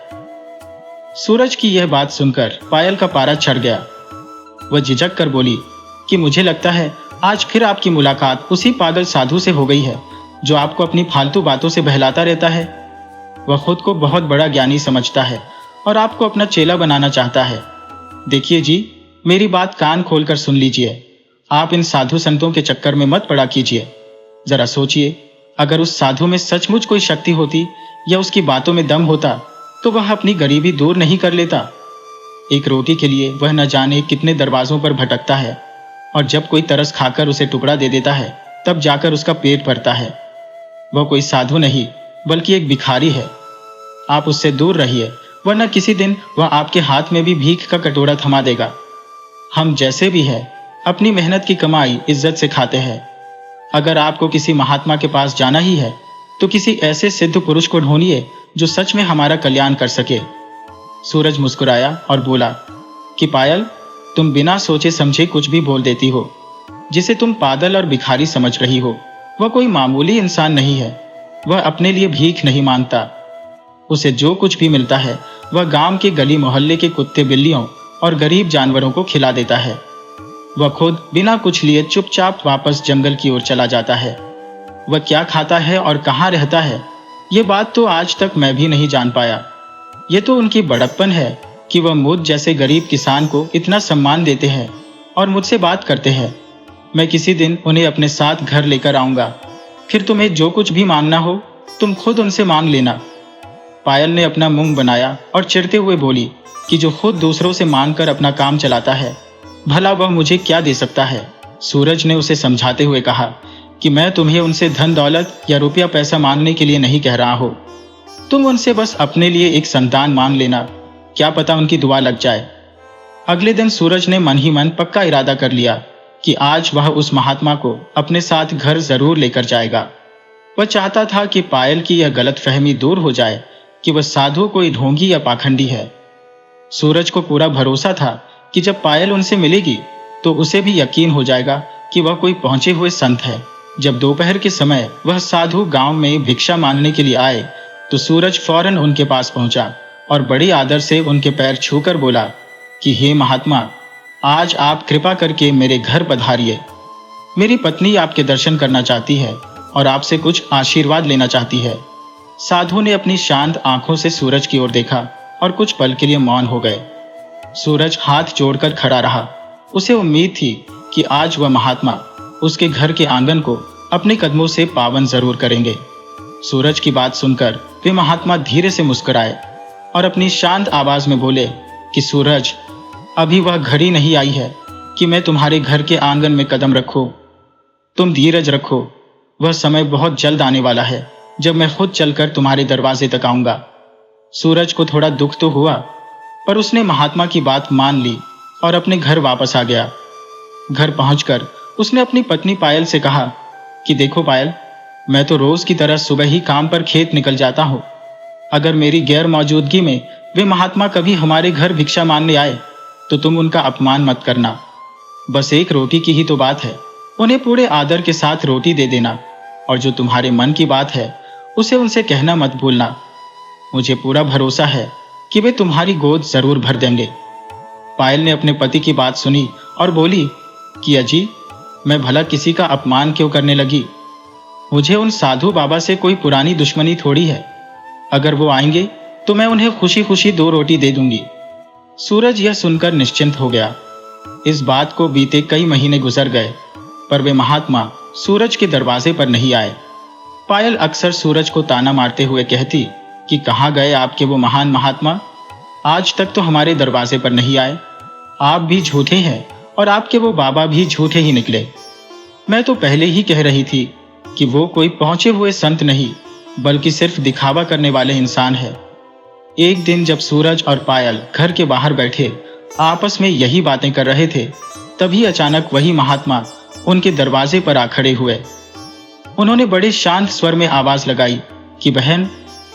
सूरज की यह बात सुनकर पायल का पारा चढ़ गया। वह झिझक कर बोली कि मुझे लगता है आज फिर आपकी मुलाकात उसी पागल साधु से हो गई है जो आपको अपनी फालतू बातों से बहलाता रहता है। वह खुद को बहुत बड़ा ज्ञानी समझता है और आपको अपना चेला बनाना चाहता है। देखिए जी, मेरी बात कान खोलकर सुन लीजिए। आप इन साधु संतों के चक्कर में मत पड़ा कीजिए। जरा सोचिए, अगर उस साधु में सचमुच कोई शक्ति होती या उसकी बातों में दम होता तो वह अपनी गरीबी दूर नहीं कर लेता। एक रोटी के लिए वह न जाने कितने दरवाजों पर भटकता है, और जब कोई तरस खाकर उसे टुकड़ा दे देता है तब जाकर उसका पेट भरता है। वह कोई साधु नहीं बल्कि एक भिखारी है। आप उससे दूर रहिए, वरना किसी दिन वह आपके हाथ में भी भीख का कटोरा थमा देगा। हम जैसे भी हैं, अपनी मेहनत की कमाई इज्जत से खाते हैं। अगर आपको किसी महात्मा के पास जाना ही है तो किसी ऐसे सिद्ध पुरुष को ढूंढिए जो सच में हमारा कल्याण कर सके। सूरज मुस्कुराया और बोला कि पायल, तुम बिना सोचे समझे कुछ भी बोल देती हो। जिसे तुम पागल और भिखारी समझ रही हो वह कोई मामूली इंसान नहीं है। वह अपने लिए भीख नहीं मांगता। उसे जो कुछ भी मिलता है वह गांव के गली मोहल्ले के कुत्ते बिल्लियों और गरीब जानवरों को खिला देता है। वह खुद बिना कुछ लिए चुपचाप वापस जंगल की ओर चला जाता है। वह क्या खाता है और कहाँ रहता है, ये बात तो आज तक मैं भी नहीं जान पाया। ये तो उनकी बड़प्पन है कि वह मुझ जैसे गरीब किसान को इतना सम्मान देते हैं और मुझसे बात करते हैं। मैं किसी दिन उन्हें अपने साथ घर लेकर आऊंगा, फिर तुम्हें जो कुछ भी मांगना हो तुम खुद उनसे मांग लेना। पायल ने अपना मुंह बनाया और चिढ़ते हुए बोली कि जो खुद दूसरों से मांग कर अपना काम चलाता है, भला वह मुझे क्या दे सकता है। सूरज ने उसे समझाते हुए कहा कि मैं तुम्हें उनसे धन दौलत या रुपया पैसा मांगने के लिए नहीं कह रहा हूं। तुम उनसे बस अपने लिए एक संतान मांग लेना, क्या पता उनकी दुआ लग जाए। अगले दिन सूरज ने मन ही मन पक्का इरादा कर लिया कि आज वह उस महात्मा को अपने साथ घर जरूर लेकर जाएगा। वह चाहता था कि पायल की यह गलतफहमी दूर हो जाए कि वह साधु कोई ढोंगी या पाखंडी है। सूरज को पूरा भरोसा था कि जब पायल उनसे मिलेगी तो उसे भी यकीन हो जाएगा कि वह कोई पहुंचे हुए संत है। जब दोपहर के समय वह साधु गांव में भिक्षा मांगने के लिए आए तो सूरज फौरन उनके पास पहुंचा और बड़ी आदर से उनके पैर छूकर बोला कि हे महात्मा, आज आप कृपा करके मेरे घर पधारिए। मेरी पत्नी आपके दर्शन करना चाहती है और आपसे कुछ आशीर्वाद लेना चाहती है। साधु ने अपनी शांत आंखों से सूरज की ओर देखा और कुछ पल के लिए मौन हो गए। सूरज हाथ जोड़कर खड़ा रहा। उसे उम्मीद थी कि आज वह महात्मा उसके घर के आंगन को अपने कदमों से पावन जरूर करेंगे। सूरज की बात सुनकर वे महात्मा धीरे से मुस्कुराए और अपनी शांत आवाज में बोले कि सूरज, अभी वह घड़ी नहीं आई है कि मैं तुम्हारे घर के आंगन में कदम रखूं। तुम धीरज रखो, वह समय बहुत जल्द आने वाला है जब मैं खुद चलकर तुम्हारे दरवाजे तक आऊंगा। सूरज को थोड़ा दुख तो हुआ, पर उसने महात्मा की बात मान ली और अपने घर वापस आ गया। घर पहुंचकर उसने अपनी पत्नी पायल से कहा कि देखो पायल, मैं तो रोज की तरह सुबह ही काम पर खेत निकल जाता हूँ। अगर मेरी गैर मौजूदगी में वे महात्मा कभी हमारे घर भिक्षा मांगने आए तो तुम उनका अपमान मत करना। बस एक रोटी की ही तो बात है, उन्हें पूरे आदर के साथ रोटी दे देना, और जो तुम्हारे मन की बात है उसे उनसे कहना मत भूलना। मुझे पूरा भरोसा है कि वे तुम्हारी गोद जरूर भर देंगे। पायल ने अपने पति की बात सुनी और बोली कि अजी, मैं भला किसी का अपमान क्यों करने लगी। मुझे उन साधु बाबा से कोई पुरानी दुश्मनी थोड़ी है। अगर वो आएंगे तो मैं उन्हें खुशी खुशी 2 रोटी दे दूंगी। सूरज यह सुनकर निश्चिंत हो गया। इस बात को बीते कई महीने गुजर गए, पर वे महात्मा सूरज के दरवाजे पर नहीं आए। पायल अक्सर सूरज को ताना मारते हुए कहती कि कहाँ गए आपके वो महान महात्मा, आज तक तो हमारे दरवाजे पर नहीं आए। आप भी झूठे हैं और आपके वो बाबा भी झूठे ही निकले। मैं तो पहले ही कह रही थी कि वो कोई पहुंचे हुए संत नहीं बल्कि सिर्फ दिखावा करने वाले इंसान है। एक दिन जब सूरज और पायल घर के बाहर बैठे आपस में यही बातें कर रहे थे, तभी अचानक वही महात्मा उनके दरवाजे पर आ खड़े हुए। उन्होंने बड़े शांत स्वर में आवाज लगाई कि बहन,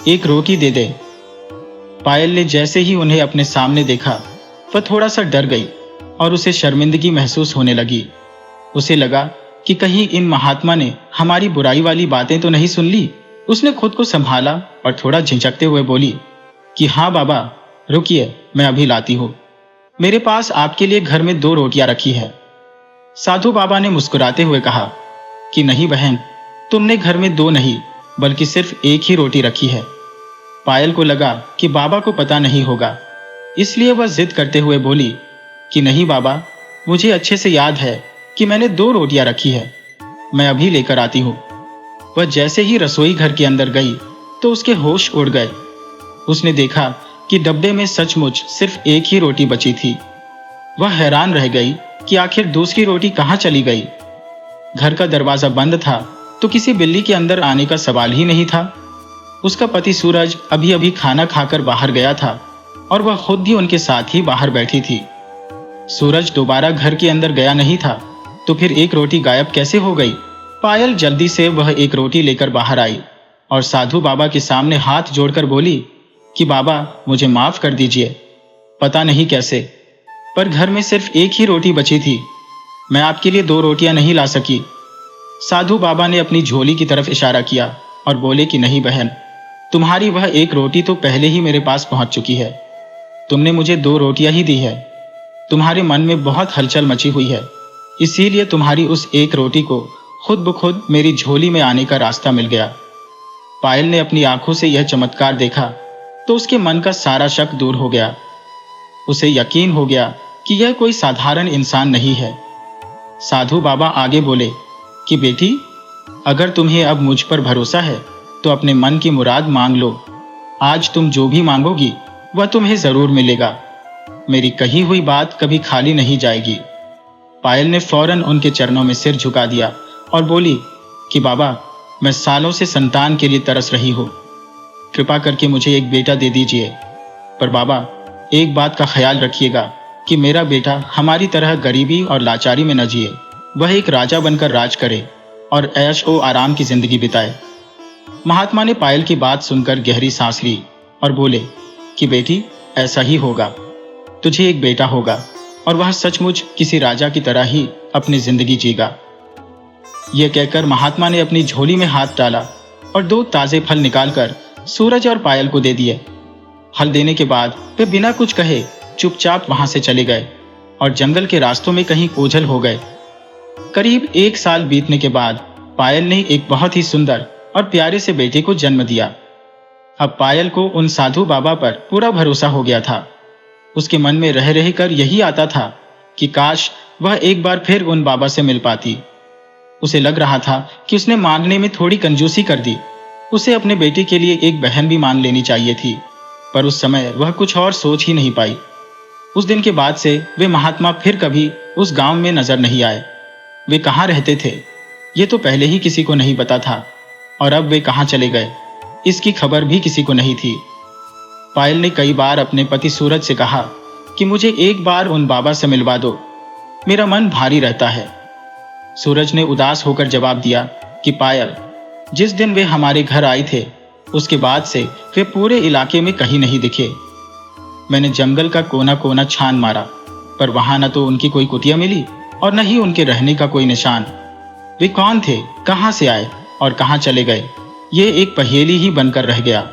एक रोटी दे दे। पायल ने जैसे ही उन्हें अपने सामने देखा वह थोड़ा सा डर गई और उसे शर्मिंदगी महसूस होने लगी। उसे लगा कि कहीं इन महात्मा ने हमारी बुराई वाली बातें तो नहीं सुन ली। उसने खुद को संभाला और थोड़ा झिझकते हुए बोली कि हाँ बाबा, रुकिए, मैं अभी लाती हूँ। मेरे पास आपके लिए घर में 2 रोटियां रखी है। साधु बाबा ने मुस्कुराते हुए कहा कि नहीं बहन, तुमने घर में 2 नहीं बल्कि सिर्फ 1 ही रोटी रखी है। पायल को लगा कि बाबा को पता नहीं होगा, इसलिए वह जिद करते हुए बोली कि नहीं बाबा, मुझे अच्छे से याद है कि मैंने 2 रोटियां रखी है, मैं अभी लेकर आती हूँ। वह जैसे ही रसोई घर के अंदर गई तो उसके होश उड़ गए। उसने देखा कि डब्बे में सचमुच सिर्फ एक ही रोटी बची थी। वह हैरान रह गई कि आखिर दूसरी रोटी कहाँ चली गई। घर का दरवाजा बंद था तो किसी बिल्ली के अंदर आने का सवाल ही नहीं था। उसका पति सूरज अभी अभी खाना खाकर बाहर गया था और वह खुद भी उनके साथ ही बाहर बैठी थी। सूरज दोबारा घर के अंदर गया नहीं था, तो फिर एक रोटी गायब कैसे हो गई? पायल जल्दी से वह एक रोटी लेकर बाहर आई और साधु बाबा के सामने हाथ जोड़कर बोली कि बाबा, मुझे माफ कर दीजिए। पता नहीं कैसे, पर घर में सिर्फ एक ही रोटी बची थी। मैं आपके लिए 2 रोटियां नहीं ला सकी। साधु बाबा ने अपनी झोली की तरफ इशारा किया और बोले कि नहीं बहन, तुम्हारी वह एक रोटी तो पहले ही मेरे पास पहुंच चुकी है। तुमने मुझे 2 रोटियां ही दी है। तुम्हारे मन में बहुत हलचल मची हुई है, इसीलिए तुम्हारी उस एक रोटी को खुद ब खुद मेरी झोली में आने का रास्ता मिल गया। पायल ने अपनी आंखों से यह चमत्कार देखा तो उसके मन का सारा शक दूर हो गया। उसे यकीन हो गया कि यह कोई साधारण इंसान नहीं है। साधु बाबा आगे बोले कि बेटी, अगर तुम्हें अब मुझ पर भरोसा है तो अपने मन की मुराद मांग लो। आज तुम जो भी मांगोगी वह तुम्हें जरूर मिलेगा। मेरी कही हुई बात कभी खाली नहीं जाएगी। पायल ने फौरन उनके चरणों में सिर झुका दिया और बोली कि बाबा, मैं सालों से संतान के लिए तरस रही हूँ। कृपा करके मुझे एक बेटा दे दीजिए। पर बाबा, एक बात का ख्याल रखिएगा कि मेरा बेटा हमारी तरह गरीबी और लाचारी में न जिए। वह एक राजा बनकर राज करे और ऐश ओ आराम की जिंदगी बिताए। महात्मा ने पायल की बात सुनकर गहरी सांस ली और बोले कि बेटी, ऐसा ही होगा। तुझे एक बेटा होगा और वह सचमुच किसी राजा की तरह ही अपनी जिंदगी जीगा। यह कहकर महात्मा ने अपनी झोली में हाथ डाला और 2 ताजे फल निकालकर सूरज और पायल को दे दिए। फल देने के बाद वे बिना कुछ कहे चुपचाप वहां से चले गए और जंगल के रास्तों में कहीं ओझल हो गए। करीब 1 साल बीतने के बाद पायल ने एक बहुत ही सुंदर और प्यारे से बेटे को जन्म दिया। अब पायल को उन साधु बाबा पर पूरा भरोसा हो गया था। उसके मन में रह रह कर यही आता था कि काश वह एक बार फिर उन बाबा से मिल पाती। उसे लग रहा था कि उसने मांगने में थोड़ी कंजूसी कर दी। उसे अपने बेटे के लिए एक बहन भी मांग लेनी चाहिए थी, पर उस समय वह कुछ और सोच ही नहीं पाई। उस दिन के बाद से वे महात्मा फिर कभी उस गांव में नजर नहीं आए। वे कहाँ रहते थे ये तो पहले ही किसी को नहीं पता था, और अब वे कहाँ चले गए इसकी खबर भी किसी को नहीं थी। पायल ने कई बार अपने पति सूरज से कहा कि मुझे एक बार उन बाबा से मिलवा दो, मेरा मन भारी रहता है। सूरज ने उदास होकर जवाब दिया कि पायल, जिस दिन वे हमारे घर आए थे उसके बाद से वे पूरे इलाके में कहीं नहीं दिखे। मैंने जंगल का कोना कोना छान मारा, पर वहां न तो उनकी कोई कुटिया मिली और न ही उनके रहने का कोई निशान। वे कौन थे, कहां से आए और कहां चले गए, ये एक पहेली ही बनकर रह गया।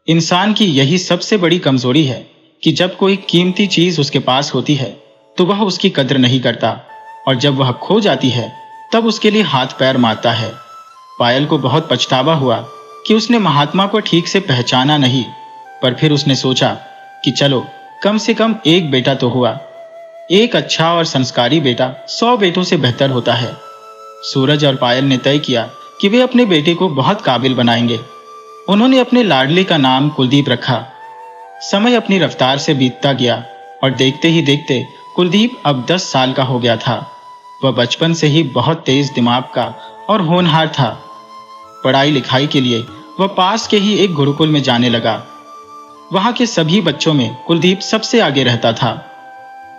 इंसान की यही सबसे बड़ी कमजोरी है कि जब कोई कीमती चीज उसके पास होती है तो वह उसकी कद्र नहीं करता, और जब वह खो जाती है तब उसके लिए हाथ पैर मारता है। पायल को बहुत पछतावा हुआ कि उसने महात्मा को ठीक से पहचाना नहीं, पर फिर उसने सोचा कि चलो कम से कम एक बेटा तो हुआ। एक अच्छा और संस्कारी बेटा 100 बेटों से बेहतर होता है। सूरज और पायल ने तय किया कि वे अपने बेटे को बहुत काबिल बनाएंगे। उन्होंने अपने लाडले का नाम कुलदीप रखा। समय अपनी रफ्तार से बीतता गया और देखते ही देखते कुलदीप अब 10 साल का हो गया था। वह बचपन से ही बहुत तेज दिमाग का और होनहार था। पढ़ाई लिखाई के लिए वह पास के ही एक गुरुकुल में जाने लगा। वहां के सभी बच्चों में कुलदीप सबसे आगे रहता था।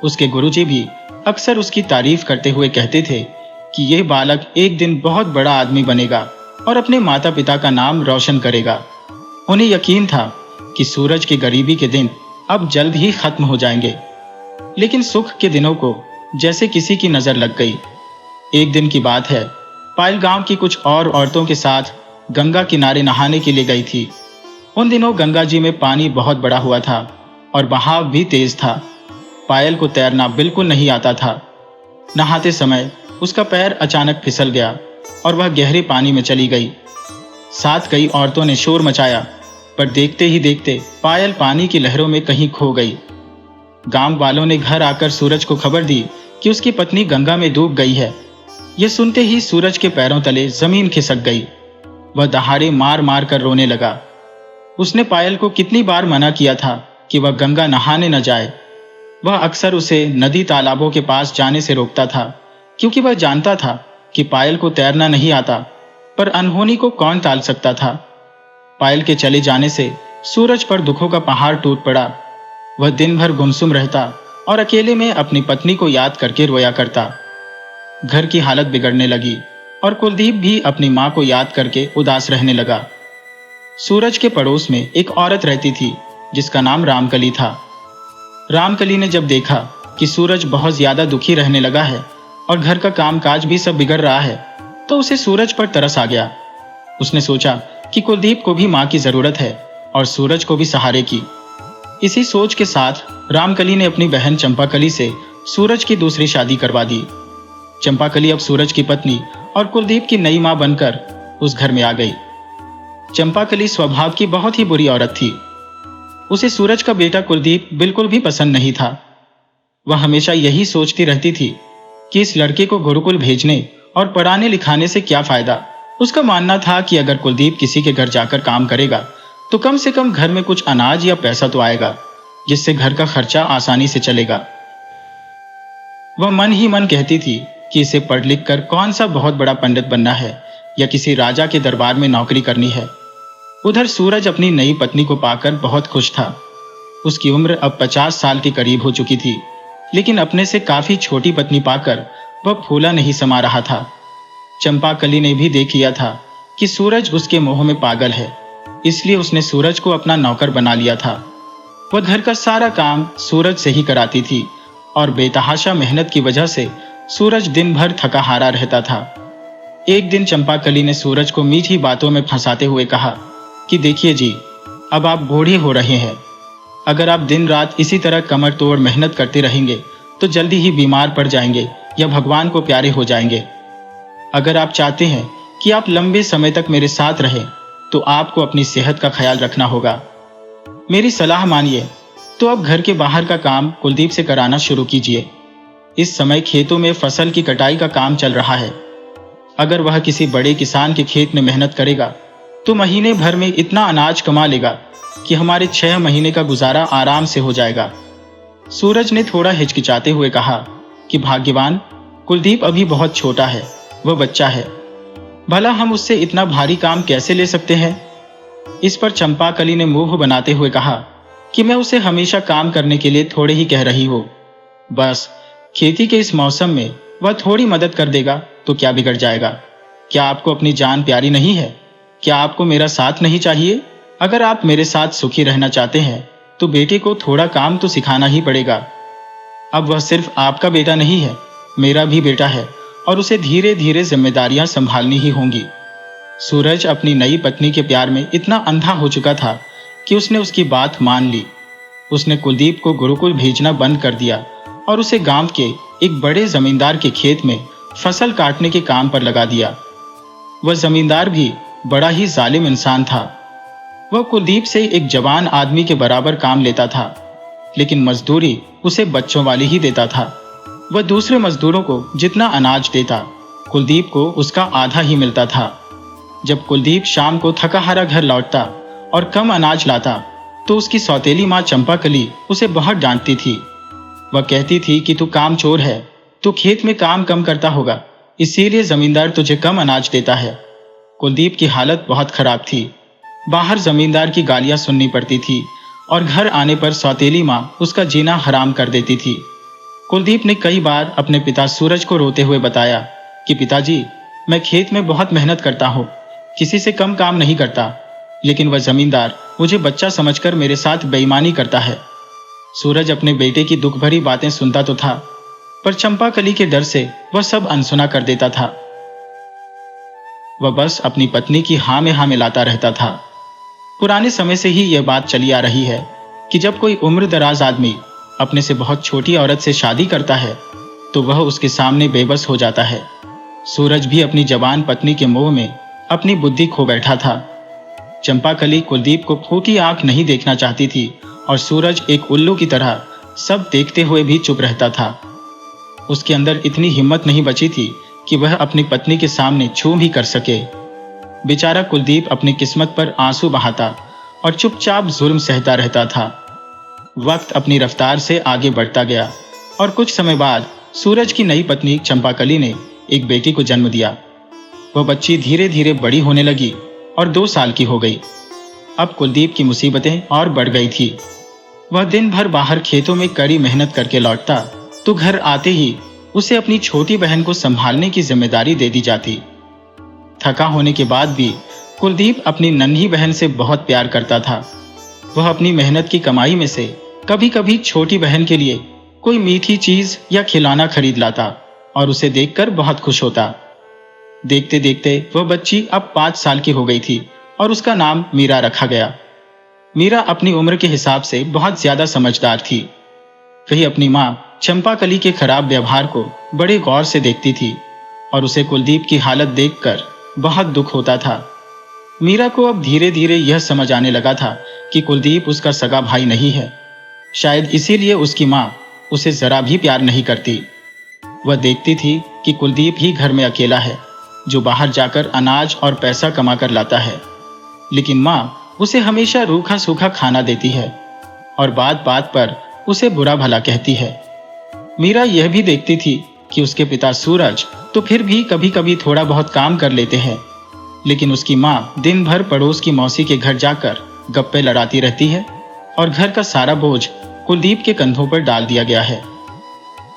उसके गुरुजी भी अक्सर उसकी तारीफ करते हुए कहते थे कि यह बालक एक दिन बहुत बड़ा आदमी बनेगा और अपने माता पिता का नाम रोशन करेगा। उन्हें यकीन था कि सूरज की गरीबी के दिन अब जल्द ही खत्म हो जाएंगे, लेकिन सुख के दिनों को जैसे किसी की नजर लग गई। एक दिन की बात है, पायल गांव की कुछ और औरतों के साथ गंगा किनारे नहाने के लिए गई थी। उन दिनों गंगा जी में पानी बहुत बड़ा हुआ था और बहाव भी तेज था। पायल को तैरना बिल्कुल नहीं आता था। नहाते समय उसका पैर अचानक फिसल गया और वह गहरे पानी में चली गई। साथ कई औरतों ने शोर मचाया, पर देखते ही देखते पायल पानी की लहरों में कहीं खो गई। गांव वालों ने घर आकर सूरज को खबर दी कि उसकी पत्नी गंगा में डूब गई है। यह सुनते ही सूरज के पैरों तले जमीन खिसक गई। वह दहाड़े मार मार कर रोने लगा। उसने पायल को कितनी बार मना किया था कि वह गंगा नहाने न जाए। वह अक्सर उसे नदी तालाबों के पास जाने से रोकता था, क्योंकि वह जानता था कि पायल को तैरना नहीं आता, पर अनहोनी को कौन टाल सकता था। पायल के चले जाने से सूरज पर दुखों का पहाड़ टूट पड़ा। वह दिन भर गुमसुम रहता और अकेले में अपनी पत्नी को याद करके रोया करता। घर की हालत बिगड़ने लगी और कुलदीप भी अपनी माँ को याद करके उदास रहने लगा। सूरज के पड़ोस में एक औरत रहती थी जिसका नाम रामकली था। रामकली ने जब देखा कि सूरज बहुत ज्यादा दुखी रहने लगा है और घर का कामकाज भी सब बिगड़ रहा है, तो उसे सूरज पर तरस आ गया। उसने सोचा कि कुलदीप को भी माँ की जरूरत है और सूरज को भी सहारे की। इसी सोच के साथ रामकली ने अपनी बहन चंपाकली से सूरज की दूसरी शादी करवा दी। चंपाकली अब सूरज की पत्नी और कुलदीप की नई माँ बनकर उस घर में आ गई। चंपाकली स्वभाव की बहुत ही बुरी औरत थी। उसे सूरज का बेटा कुलदीप बिल्कुल भी पसंद नहीं था। वह हमेशा यही सोचती रहती थी कि इस लड़के को गुरुकुल भेजने और पढ़ाने लिखाने से क्या फायदा। उसका मानना था कि अगर कुलदीप किसी के घर जाकर काम करेगा तो कम से कम घर में कुछ अनाज या पैसा तो आएगा, जिससे घर का खर्चा आसानी से चलेगा। वह मन ही मन कहती थी कि इसे पढ़ लिख कर कौन सा बहुत बड़ा पंडित बनना है या किसी राजा के दरबार में नौकरी करनी है। उधर सूरज अपनी नई पत्नी को पाकर बहुत खुश था। उसकी उम्र अब 50 साल के करीब हो चुकी थी, लेकिन अपने से काफी छोटी पत्नी पाकर वह फूला नहीं समा रहा था। चंपाकली ने भी देख लिया था कि सूरज उसके मोह में पागल है, इसलिए उसने सूरज को अपना नौकर बना लिया था। वह घर का सारा काम सूरज से ही कराती थी और बेतहाशा मेहनत की वजह से सूरज दिन भर थका हारा रहता था। एक दिन चंपाकली ने सूरज को मीठी बातों में फंसाते हुए कहा कि देखिए जी, अब आप बूढ़े हो रहे हैं। अगर आप दिन रात इसी तरह कमर तोड़ मेहनत करते रहेंगे तो जल्दी ही बीमार पड़ जाएंगे या भगवान को प्यारे हो जाएंगे। अगर आप चाहते हैं कि आप लंबे समय तक मेरे साथ रहें तो आपको अपनी सेहत का ख्याल रखना होगा। मेरी सलाह मानिए तो अब घर के बाहर का काम कुलदीप से कराना शुरू कीजिए। इस समय खेतों में फसल की कटाई का काम चल रहा है। अगर वह किसी बड़े किसान के खेत में मेहनत करेगा तो महीने भर में इतना अनाज कमा लेगा कि हमारे 6 महीने का गुजारा आराम से हो जाएगा। सूरज ने थोड़ा हिचकिचाते हुए कहा कि भाग्यवान, कुलदीप अभी बहुत छोटा है, वह बच्चा है, भला हम उससे इतना भारी काम कैसे ले सकते हैं। इस पर चंपाकली ने मुंह बनाते हुए कहा कि मैं उसे हमेशा काम करने के लिए थोड़े ही कह रही हूँ। बस खेती के इस मौसम में वह थोड़ी मदद कर देगा तो क्या बिगड़ जाएगा। क्या आपको अपनी जान प्यारी नहीं है? क्या आपको मेरा साथ नहीं चाहिए? अगर आप मेरे साथ सुखी रहना चाहते हैं तो बेटे को थोड़ा काम तो सिखाना ही पड़ेगा। अब वह सिर्फ आपका बेटा नहीं है, मेरा भी बेटा है और उसे धीरे धीरे जिम्मेदारियां संभालनी ही होंगी। सूरज अपनी नई पत्नी के प्यार में इतना अंधा हो चुका था कि उसने उसकी बात मान ली। उसने कुलदीप को गुरुकुल भेजना बंद कर दिया और उसे गांव के एक बड़े जमींदार के खेत में फसल काटने के काम पर लगा दिया। वह जमींदार भी बड़ा ही जालिम इंसान था। वह कुलदीप से एक जवान आदमी के बराबर काम लेता था, लेकिन मजदूरी उसे बच्चों वाली ही देता था। वह दूसरे मजदूरों को जितना अनाज देता, कुलदीप को उसका आधा ही मिलता था। जब कुलदीप शाम को थका हारा घर लौटता और कम अनाज लाता तो उसकी सौतेली माँ चंपाकली उसे बहुत डांटती थी। वह कहती थी कि तू काम चोर है, तू खेत में काम कम करता होगा, इसीलिए जमींदार तुझे कम अनाज देता है। कुलदीप की हालत बहुत खराब थी। बाहर जमींदार की गालियां सुननी पड़ती थी और घर आने पर सौतेली माँ उसका जीना हराम कर देती थी। कुलदीप ने कई बार अपने पिता सूरज को रोते हुए बताया कि पिताजी, मैं खेत में बहुत मेहनत करता हूँ, किसी से कम काम नहीं करता, लेकिन वह जमींदार मुझे बच्चा समझकर मेरे साथ बेईमानी करता है। सूरज अपने बेटे की दुख भरी बातें सुनता तो था, पर चंपाकली के डर से वह सब अनसुना कर देता था। वह बस अपनी पत्नी की हाँ में हाँ मिलाता रहता था। पुराने समय से ही यह बात चली आ रही है कि जब कोई उम्र दराज आदमी अपने से बहुत छोटी औरत से शादी करता है तो वह उसके सामने बेबस हो जाता है। सूरज भी अपनी जवान पत्नी के मोह में अपनी बुद्धि खो बैठा था। चंपाकली कुलदीप को फूटी आंख नहीं देखना चाहती थी और सूरज एक उल्लू की तरह सब देखते हुए भी चुप रहता था। उसके अंदर इतनी हिम्मत नहीं बची थी कि वह अपनी पत्नी के सामने छू भी कर सके। बेचारा कुलदीप अपनी किस्मत पर आंसू बहाता और चुपचाप जुल्म सहता रहता था। वक्त अपनी रफ्तार से आगे बढ़ता गया और कुछ समय बाद सूरज की नई पत्नी चंपाकली ने एक बेटी को जन्म दिया। वह बच्ची धीरे धीरे बड़ी होने लगी और 2 साल की हो गई। अब कुलदीप की मुसीबतें और बढ़ गई थी। वह दिन भर बाहर खेतों में कड़ी मेहनत करके लौटता तो घर आते ही उसे अपनी छोटी बहन को संभालने की जिम्मेदारी दे दी जाती। थका होने के बाद भी कुलदीप अपनी नन्ही बहन से बहुत प्यार करता था। वह अपनी मेहनत की कमाई में से कभी कभी छोटी बहन के लिए कोई मीठी चीज या खिलौना खरीद लाता और उसे देखकर बहुत खुश होता। देखते देखते वह बच्ची अब 5 साल की हो गई थी और उसका नाम मीरा रखा गया। मीरा अपनी उम्र के हिसाब से बहुत ज्यादा समझदार थी। वही अपनी माँ चंपाकली के खराब व्यवहार को बड़े गौर से देखती थी और उसे कुलदीप की हालत देखकर बहुत दुख होता था। मीरा को अब धीरे धीरे यह समझ आने लगा था कि कुलदीप उसका सगा भाई नहीं है। शायद इसीलिए उसकी माँ उसे जरा भी प्यार नहीं करती। वह देखती थी कि कुलदीप ही घर में अकेला है जो बाहर जाकर अनाज और पैसा कमा कर लाता है, लेकिन माँ उसे हमेशा रूखा सूखा खाना देती है और बात बात पर उसे बुरा भला कहती है। मीरा यह भी देखती थी कि उसके पिता सूरज तो फिर भी कभी कभी थोड़ा बहुत काम कर लेते हैं, लेकिन उसकी माँ दिन भर पड़ोस की मौसी के घर जाकर गप्पे लड़ाती रहती है और घर का सारा बोझ कुलदीप के कंधों पर डाल दिया गया है।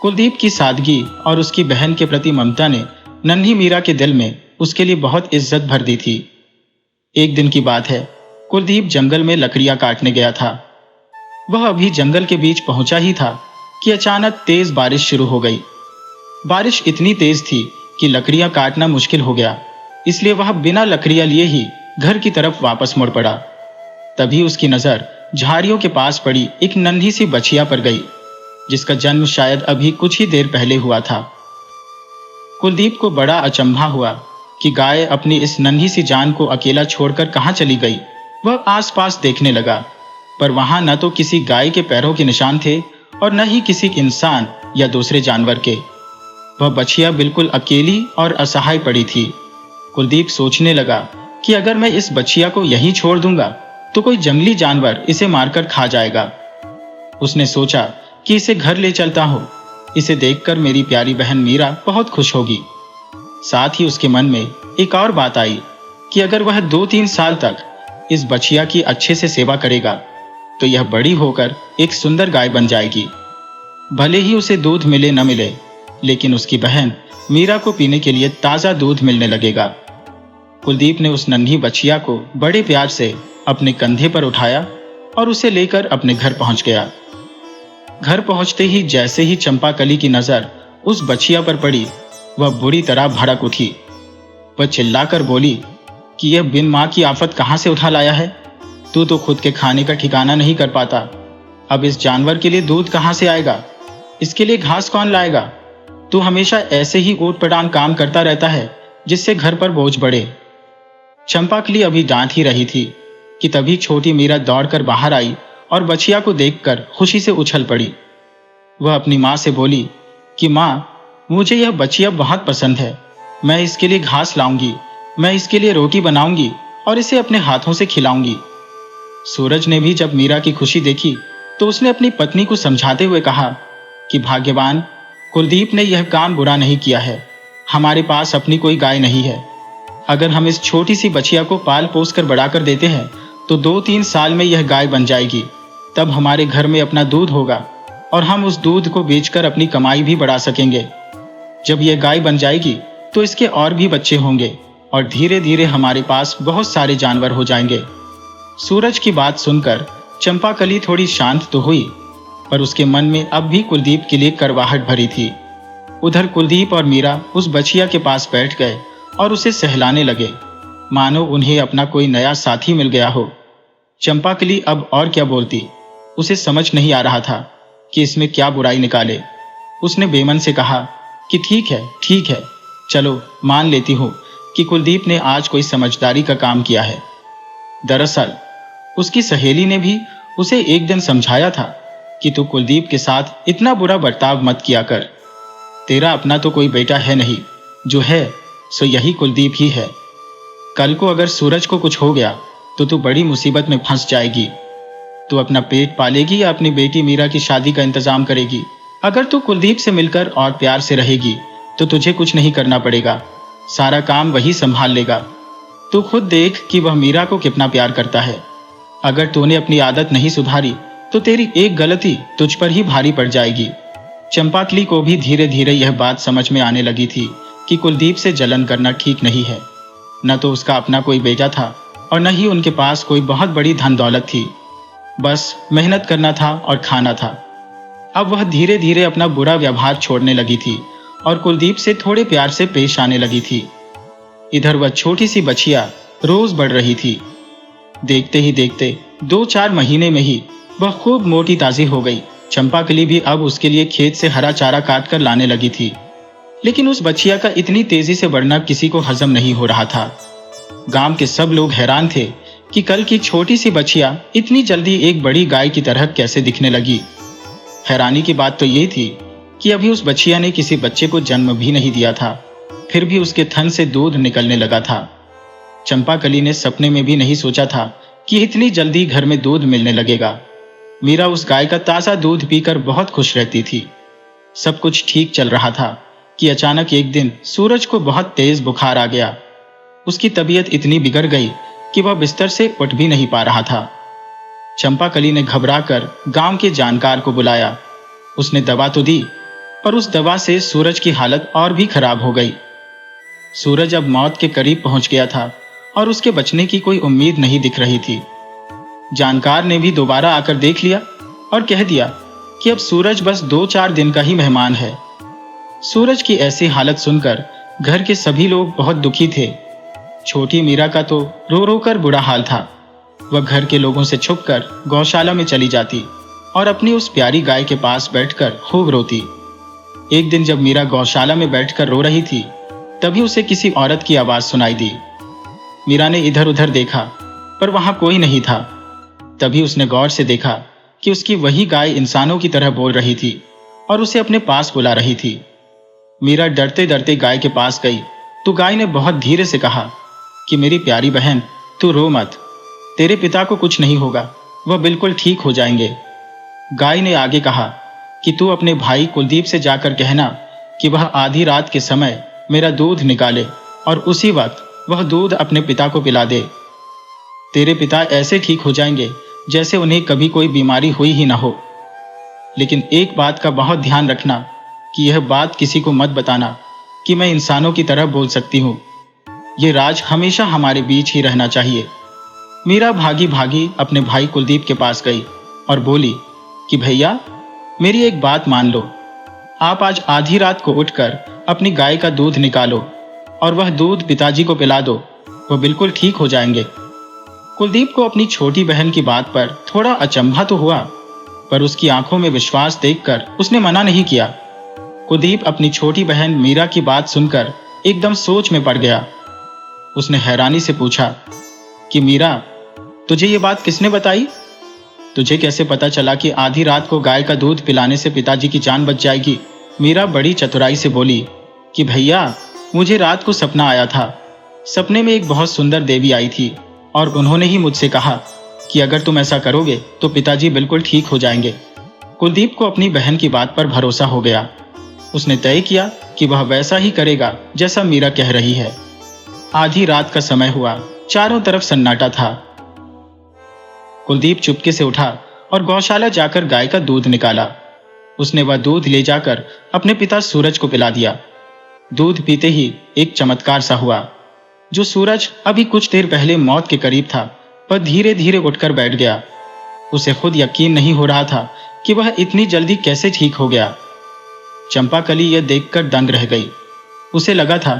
कुलदीप की सादगी और उसकी बहन के प्रति ममता ने नन्ही मीरा के दिल में उसके लिए बहुत इज्जत भर दी थी। एक दिन की बात है, कुलदीप जंगल में लकड़ियां काटने गया था। वह अभी जंगल के बीच पहुंचा ही था कि अचानक तेज बारिश शुरू हो गई। बारिश इतनी तेज थी कि लकड़ियां काटना मुश्किल हो गया, इसलिए वह बिना लकड़ियां लिए ही घर की तरफ वापस मुड़ पड़ा। तभी उसकी नजर झाड़ियों के पास पड़ी एक नन्ही सी बछिया पर गई, जिसका जन्म शायद अभी कुछ ही देर पहले हुआ था। कुलदीप को बड़ा अचंभा हुआ कि गाय अपनी इस नन्ही सी जान को अकेला छोड़कर कहाँ चली गई। वह आसपास देखने लगा, पर वहां न तो किसी गाय के पैरों के निशान थे और न ही किसी इंसान या दूसरे जानवर के। वह बछिया बिल्कुल अकेली और असहाय पड़ी थी। कुलदीप सोचने लगा कि अगर मैं इस बछिया को यहीं छोड़ दूंगा तो कोई जंगली जानवर इसे मारकर खा जाएगा। उसने सोचा कि इसे घर ले चलता हूं। इसे देखकर मेरी प्यारी बहन मीरा बहुत खुश होगी। साथ ही उसके मन में एक और बात आई कि अगर वह 2-3 साल तक इस बछिया की अच्छे से सेवा करेगा तो यह बड़ी होकर एक सुंदर गाय बन जाएगी। भले ही उसे दूध मिले न मिले, लेकिन उसकी बहन मीरा को पीने के लिए ताज़ा दूध मिलने लगेगा। कुलदीप ने उस नन्ही बछिया को बड़े प्यार से अपने कंधे पर उठाया और उसे लेकर अपने घर पहुंच गया। घर पहुंचते ही जैसे ही चंपाकली की नजर उस बछिया पर पड़ी, वह बुरी तरह भड़क उठी। वह चिल्लाकर बोली कि यह बिन माँ की आफत कहाँ से उठा लाया है। तू तो खुद के खाने का ठिकाना नहीं कर पाता, अब इस जानवर के लिए दूध कहाँ से आएगा? इसके लिए घास कौन लाएगा? तू हमेशा ऐसे ही ऊट पटांग काम करता रहता है जिससे घर पर बोझ बढ़े। चंपाकली अभी डांट ही रही थी कि तभी छोटी मीरा दौड़कर बाहर आई और बछिया को देखकर खुशी से उछल पड़ी। वह अपनी माँ से बोली कि माँ, मुझे यह बछिया बहुत पसंद है। मैं इसके लिए घास लाऊंगी, मैं इसके लिए रोटी बनाऊंगी और इसे अपने हाथों से खिलाऊंगी। सूरज ने भी जब मीरा की खुशी देखी तो उसने अपनी पत्नी को समझाते हुए कहा कि भाग्यवान, कुलदीप ने यह काम बुरा नहीं किया है। हमारे पास अपनी कोई गाय नहीं है। अगर हम इस छोटी सी बछिया को पाल पोस कर बड़ा कर देते हैं तो 2-3 साल में यह गाय बन जाएगी। तब हमारे घर में अपना दूध होगा और हम उस दूध को बेचकर अपनी कमाई भी बढ़ा सकेंगे। जब यह गाय बन जाएगी तो इसके और भी बच्चे होंगे और धीरे धीरे हमारे पास बहुत सारे जानवर हो जाएंगे। सूरज की बात सुनकर चंपाकली थोड़ी शांत तो हुई, पर उसके मन में अब भी कुलदीप के लिए करवाहट भरी थी। उधर कुलदीप और मीरा उस बछिया के पास बैठ गए और उसे सहलाने लगे, मानो उन्हें अपना कोई नया साथी मिल गया हो। चंपाकली अब और क्या बोलती, उसे समझ नहीं आ रहा था कि इसमें क्या बुराई निकाले। उसने बेमन से कहा कि ठीक है, चलो मान लेती हूँ कि कुलदीप ने आज कोई समझदारी का काम किया है। दरअसल उसकी सहेली ने भी उसे एक दिन समझाया था कि तू कुलदीप के साथ इतना बुरा बर्ताव मत किया कर। तेरा अपना तो कोई बेटा है नहीं, जो है सो यही कुलदीप ही है। कल को अगर सूरज को कुछ हो गया तो तू बड़ी मुसीबत में फंस जाएगी। तू अपना पेट पालेगी या अपनी बेटी मीरा की शादी का इंतजाम करेगी? अगर तू कुलदीप से मिलकर और प्यार से रहेगी तो तुझे कुछ नहीं करना पड़ेगा, सारा काम वही संभाल लेगा। तू खुद देख कि वह मीरा को कितना प्यार करता है। अगर तूने अपनी आदत नहीं सुधारी तो तेरी एक गलती तुझ पर ही भारी पड़ जाएगी। चंपाकली को भी धीरे धीरे यह बात समझ में आने लगी थी कि कुलदीप से जलन करना ठीक नहीं है। न तो उसका अपना कोई बेटा था और न ही उनके पास कोई बहुत बड़ी धन दौलत थी। बस मेहनत करना था और खाना था। अब वह धीरे धीरे अपना बुरा व्यवहार छोड़ने लगी थी और कुलदीप से थोड़े प्यार से पेश आने लगी थी। इधर वह छोटी सी बछिया रोज बढ़ रही थी। देखते ही देखते 2-4 महीने में ही वह खूब मोटी ताजी हो गई। चंपाकली भी अब उसके लिए खेत से हरा चारा काट कर लाने लगी थी। लेकिन उस बछिया का इतनी तेजी से बढ़ना किसी को हजम नहीं हो रहा था। गांव के सब लोग हैरान थे कि कल की छोटी सी बछिया इतनी जल्दी एक बड़ी गाय की तरह कैसे दिखने लगी। हैरानी की बात तो ये थी कि अभी उस बछिया ने किसी बच्चे को जन्म भी नहीं दिया था, फिर भी उसके थन से दूध निकलने लगा था। चंपाकली ने सपने में भी नहीं सोचा था कि इतनी जल्दी घर में दूध मिलने लगेगा। मीरा उस गाय का ताज़ा दूध पीकर बहुत खुश रहती थी। सब कुछ ठीक चल रहा था कि अचानक एक दिन सूरज को बहुत तेज बुखार आ गया। उसकी तबीयत इतनी बिगड़ गई कि वह बिस्तर से उठ भी नहीं पा रहा था। चंपाकली ने घबराकर गांव के जानकार को बुलाया। उसने दवा तो दी, पर उस दवा से सूरज की हालत और भी खराब हो गई। सूरज अब मौत के करीब पहुंच गया था और उसके बचने की कोई उम्मीद नहीं दिख रही थी। जानकार ने भी दोबारा आकर देख लिया और कह दिया कि अब सूरज बस 2-4 दिन का ही मेहमान है। सूरज की ऐसी हालत सुनकर घर के सभी लोग बहुत दुखी थे। छोटी मीरा का तो रो रो कर बुरा हाल था। वह घर के लोगों से छुपकर गौशाला में चली जाती और अपनी उस प्यारी गाय के पास बैठकर खूब रोती। एक दिन जब मीरा गौशाला में बैठकर रो रही थी, तभी उसे किसी औरत की आवाज सुनाई दी। मीरा ने इधर उधर देखा, पर वहां कोई नहीं था। तभी उसने गौर से देखा कि उसकी वही गाय इंसानों की तरह बोल रही थी और उसे अपने पास बुला रही थी। मीरा डरते डरते गाय के पास गई तो गाय ने बहुत धीरे से कहा कि मेरी प्यारी बहन, तू रो मत, तेरे पिता को कुछ नहीं होगा, वह बिल्कुल ठीक हो जाएंगे। गाय ने आगे कहा कि तू अपने भाई कुलदीप से जाकर कहना कि वह आधी रात के समय मेरा दूध निकाले और उसी वक्त वह दूध अपने पिता को पिला दे। तेरे पिता ऐसे ठीक हो जाएंगे जैसे उन्हें कभी कोई बीमारी हुई ही ना हो। लेकिन एक बात का बहुत ध्यान रखना कि यह बात किसी को मत बताना कि मैं इंसानों की तरह बोल सकती हूँ। ये राज हमेशा हमारे बीच ही रहना चाहिए। मीरा भागी भागी अपने भाई कुलदीप के पास गई और बोली कि भैया, मेरी एक बात मान लो। आप आज आधी रात को उठकर अपनी गाय का दूध निकालो और वह दूध पिताजी को पिला दो, वह बिल्कुल ठीक हो जाएंगे। कुलदीप को अपनी छोटी बहन की बात पर थोड़ा अचंभा तो हुआ, पर उसकी आंखों में विश्वास देखकर उसने मना नहीं किया। कुलदीप अपनी छोटी बहन मीरा की बात सुनकर एकदम सोच में पड़ गया। उसने हैरानी से पूछा कि मीरा, तुझे ये बात किसने बताई? तुझे कैसे पता चला कि आधी रात को गाय का दूध पिलाने से पिताजी की जान बच जाएगी? मीरा बड़ी चतुराई से बोली कि भैया, मुझे रात को सपना आया था। सपने में एक बहुत सुंदर देवी आई थी और उन्होंने ही मुझसे कहा कि अगर तुम ऐसा करोगे तो पिताजी बिल्कुल ठीक हो जाएंगे। कुलदीप को अपनी बहन की बात पर भरोसा हो गया। उसने तय किया कि वह वैसा ही करेगा जैसा मीरा कह रही है। आधी रात का समय हुआ, चारों तरफ सन्नाटा था। कुलदीप चुपके से उठा और गौशाला जाकर गाय का दूध निकाला। उसने वह दूध ले जाकर अपने पिता सूरज को पिला दिया। दूध पीते ही एक चमत्कार सा हुआ। जो सूरज अभी कुछ देर पहले मौत के करीब था, वह धीरे धीरे उठकर बैठ गया। उसे खुद यकीन नहीं हो रहा था कि वह इतनी जल्दी कैसे ठीक हो गया। चंपाकली यह देखकर दंग रह गई। उसे लगा था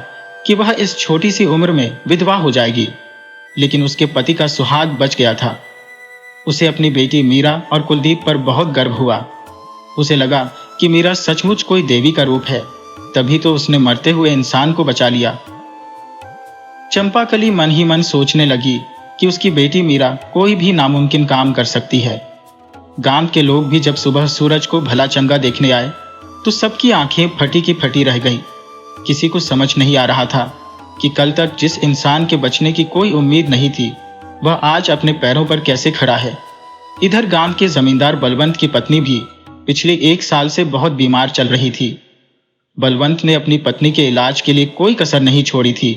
कि वह इस छोटी सी उम्र में विधवा हो जाएगी, लेकिन उसके पति का सुहाग बच गया था। उसे अपनी बेटी मीरा और कुलदीप पर बहुत गर्व हुआ। उसे लगा कि मीरा सचमुच कोई देवी का रूप है, तभी तो उसने मरते हुए इंसान को बचा लिया। चंपाकली मन ही मन सोचने लगी कि उसकी बेटी मीरा कोई भी नामुमकिन काम कर सकती है। गांव के लोग भी जब सुबह सूरज को भला चंगा देखने आए तो सबकी आंखें फटी की फटी रह गई। किसी को समझ नहीं आ रहा था कि कल तक जिस इंसान के बचने की कोई उम्मीद नहीं थी, वह आज अपने पैरों पर कैसे खड़ा है। इधर गांव के जमींदार बलवंत की पत्नी भी पिछले 1 साल से बहुत बीमार चल रही थी। बलवंत ने अपनी पत्नी के इलाज के लिए कोई कसर नहीं छोड़ी थी।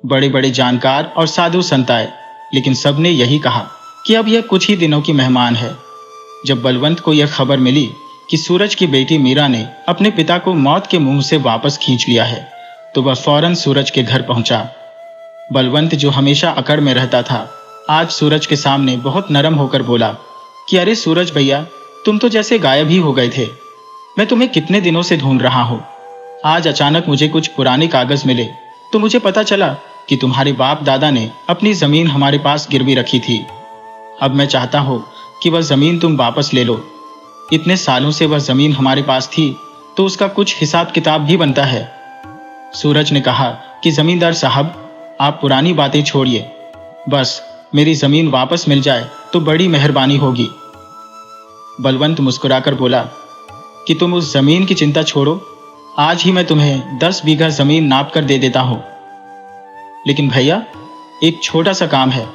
बड़े बड़े जानकार और साधु संत आए, लेकिन सबने यही कहा कि अब यह कुछ ही दिनों की मेहमान है। जब बलवंत को यह खबर मिली कि सूरज की बेटी मीरा ने अपने पिता को मौत के मुंह से वापस खींच लिया है, तो वह फौरन सूरज के घर पहुंचा। बलवंत, जो हमेशा अकड़ में रहता था, आज सूरज के सामने बहुत नरम होकर बोला कि अरे सूरज भैया, तुम तो जैसे गायब ही हो गए थे। मैं तुम्हें कितने दिनों से ढूंढ रहा हूं। आज अचानक मुझे कुछ पुराने कागज मिले तो मुझे पता चला कि तुम्हारे बाप दादा ने अपनी जमीन हमारे पास गिरवी रखी थी। अब मैं चाहता हूं कि वह जमीन तुम वापस ले लो। इतने सालों से वह जमीन हमारे पास थी तो उसका कुछ हिसाब किताब भी बनता है। सूरज ने कहा कि जमींदार साहब, आप पुरानी बातें छोड़िए, बस मेरी जमीन वापस मिल जाए तो बड़ी मेहरबानी होगी। बलवंत मुस्कुराकर बोला कि तुम उस जमीन की चिंता छोड़ो, आज ही मैं तुम्हें 10 बीघा जमीन नाप कर दे देता हूं। लेकिन भैया, एक छोटा सा काम है।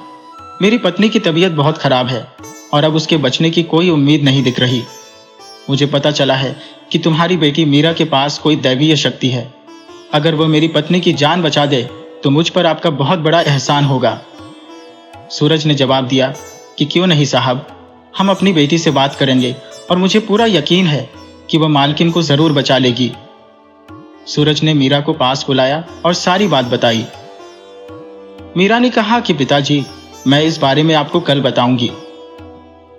मेरी पत्नी की तबीयत बहुत खराब है और अब उसके बचने की कोई उम्मीद नहीं दिख रही। मुझे पता चला है कि तुम्हारी बेटी मीरा के पास कोई दैवीय शक्ति है। अगर वो मेरी पत्नी की जान बचा दे तो मुझ पर आपका बहुत बड़ा एहसान होगा। सूरज ने जवाब दिया कि क्यों नहीं साहब, हम अपनी बेटी से बात करेंगे और मुझे पूरा यकीन है कि वह मालकिन को जरूर बचा लेगी। सूरज ने मीरा को पास बुलाया और सारी बात बताई। मीरा ने कहा कि पिताजी, मैं इस बारे में आपको कल बताऊंगी।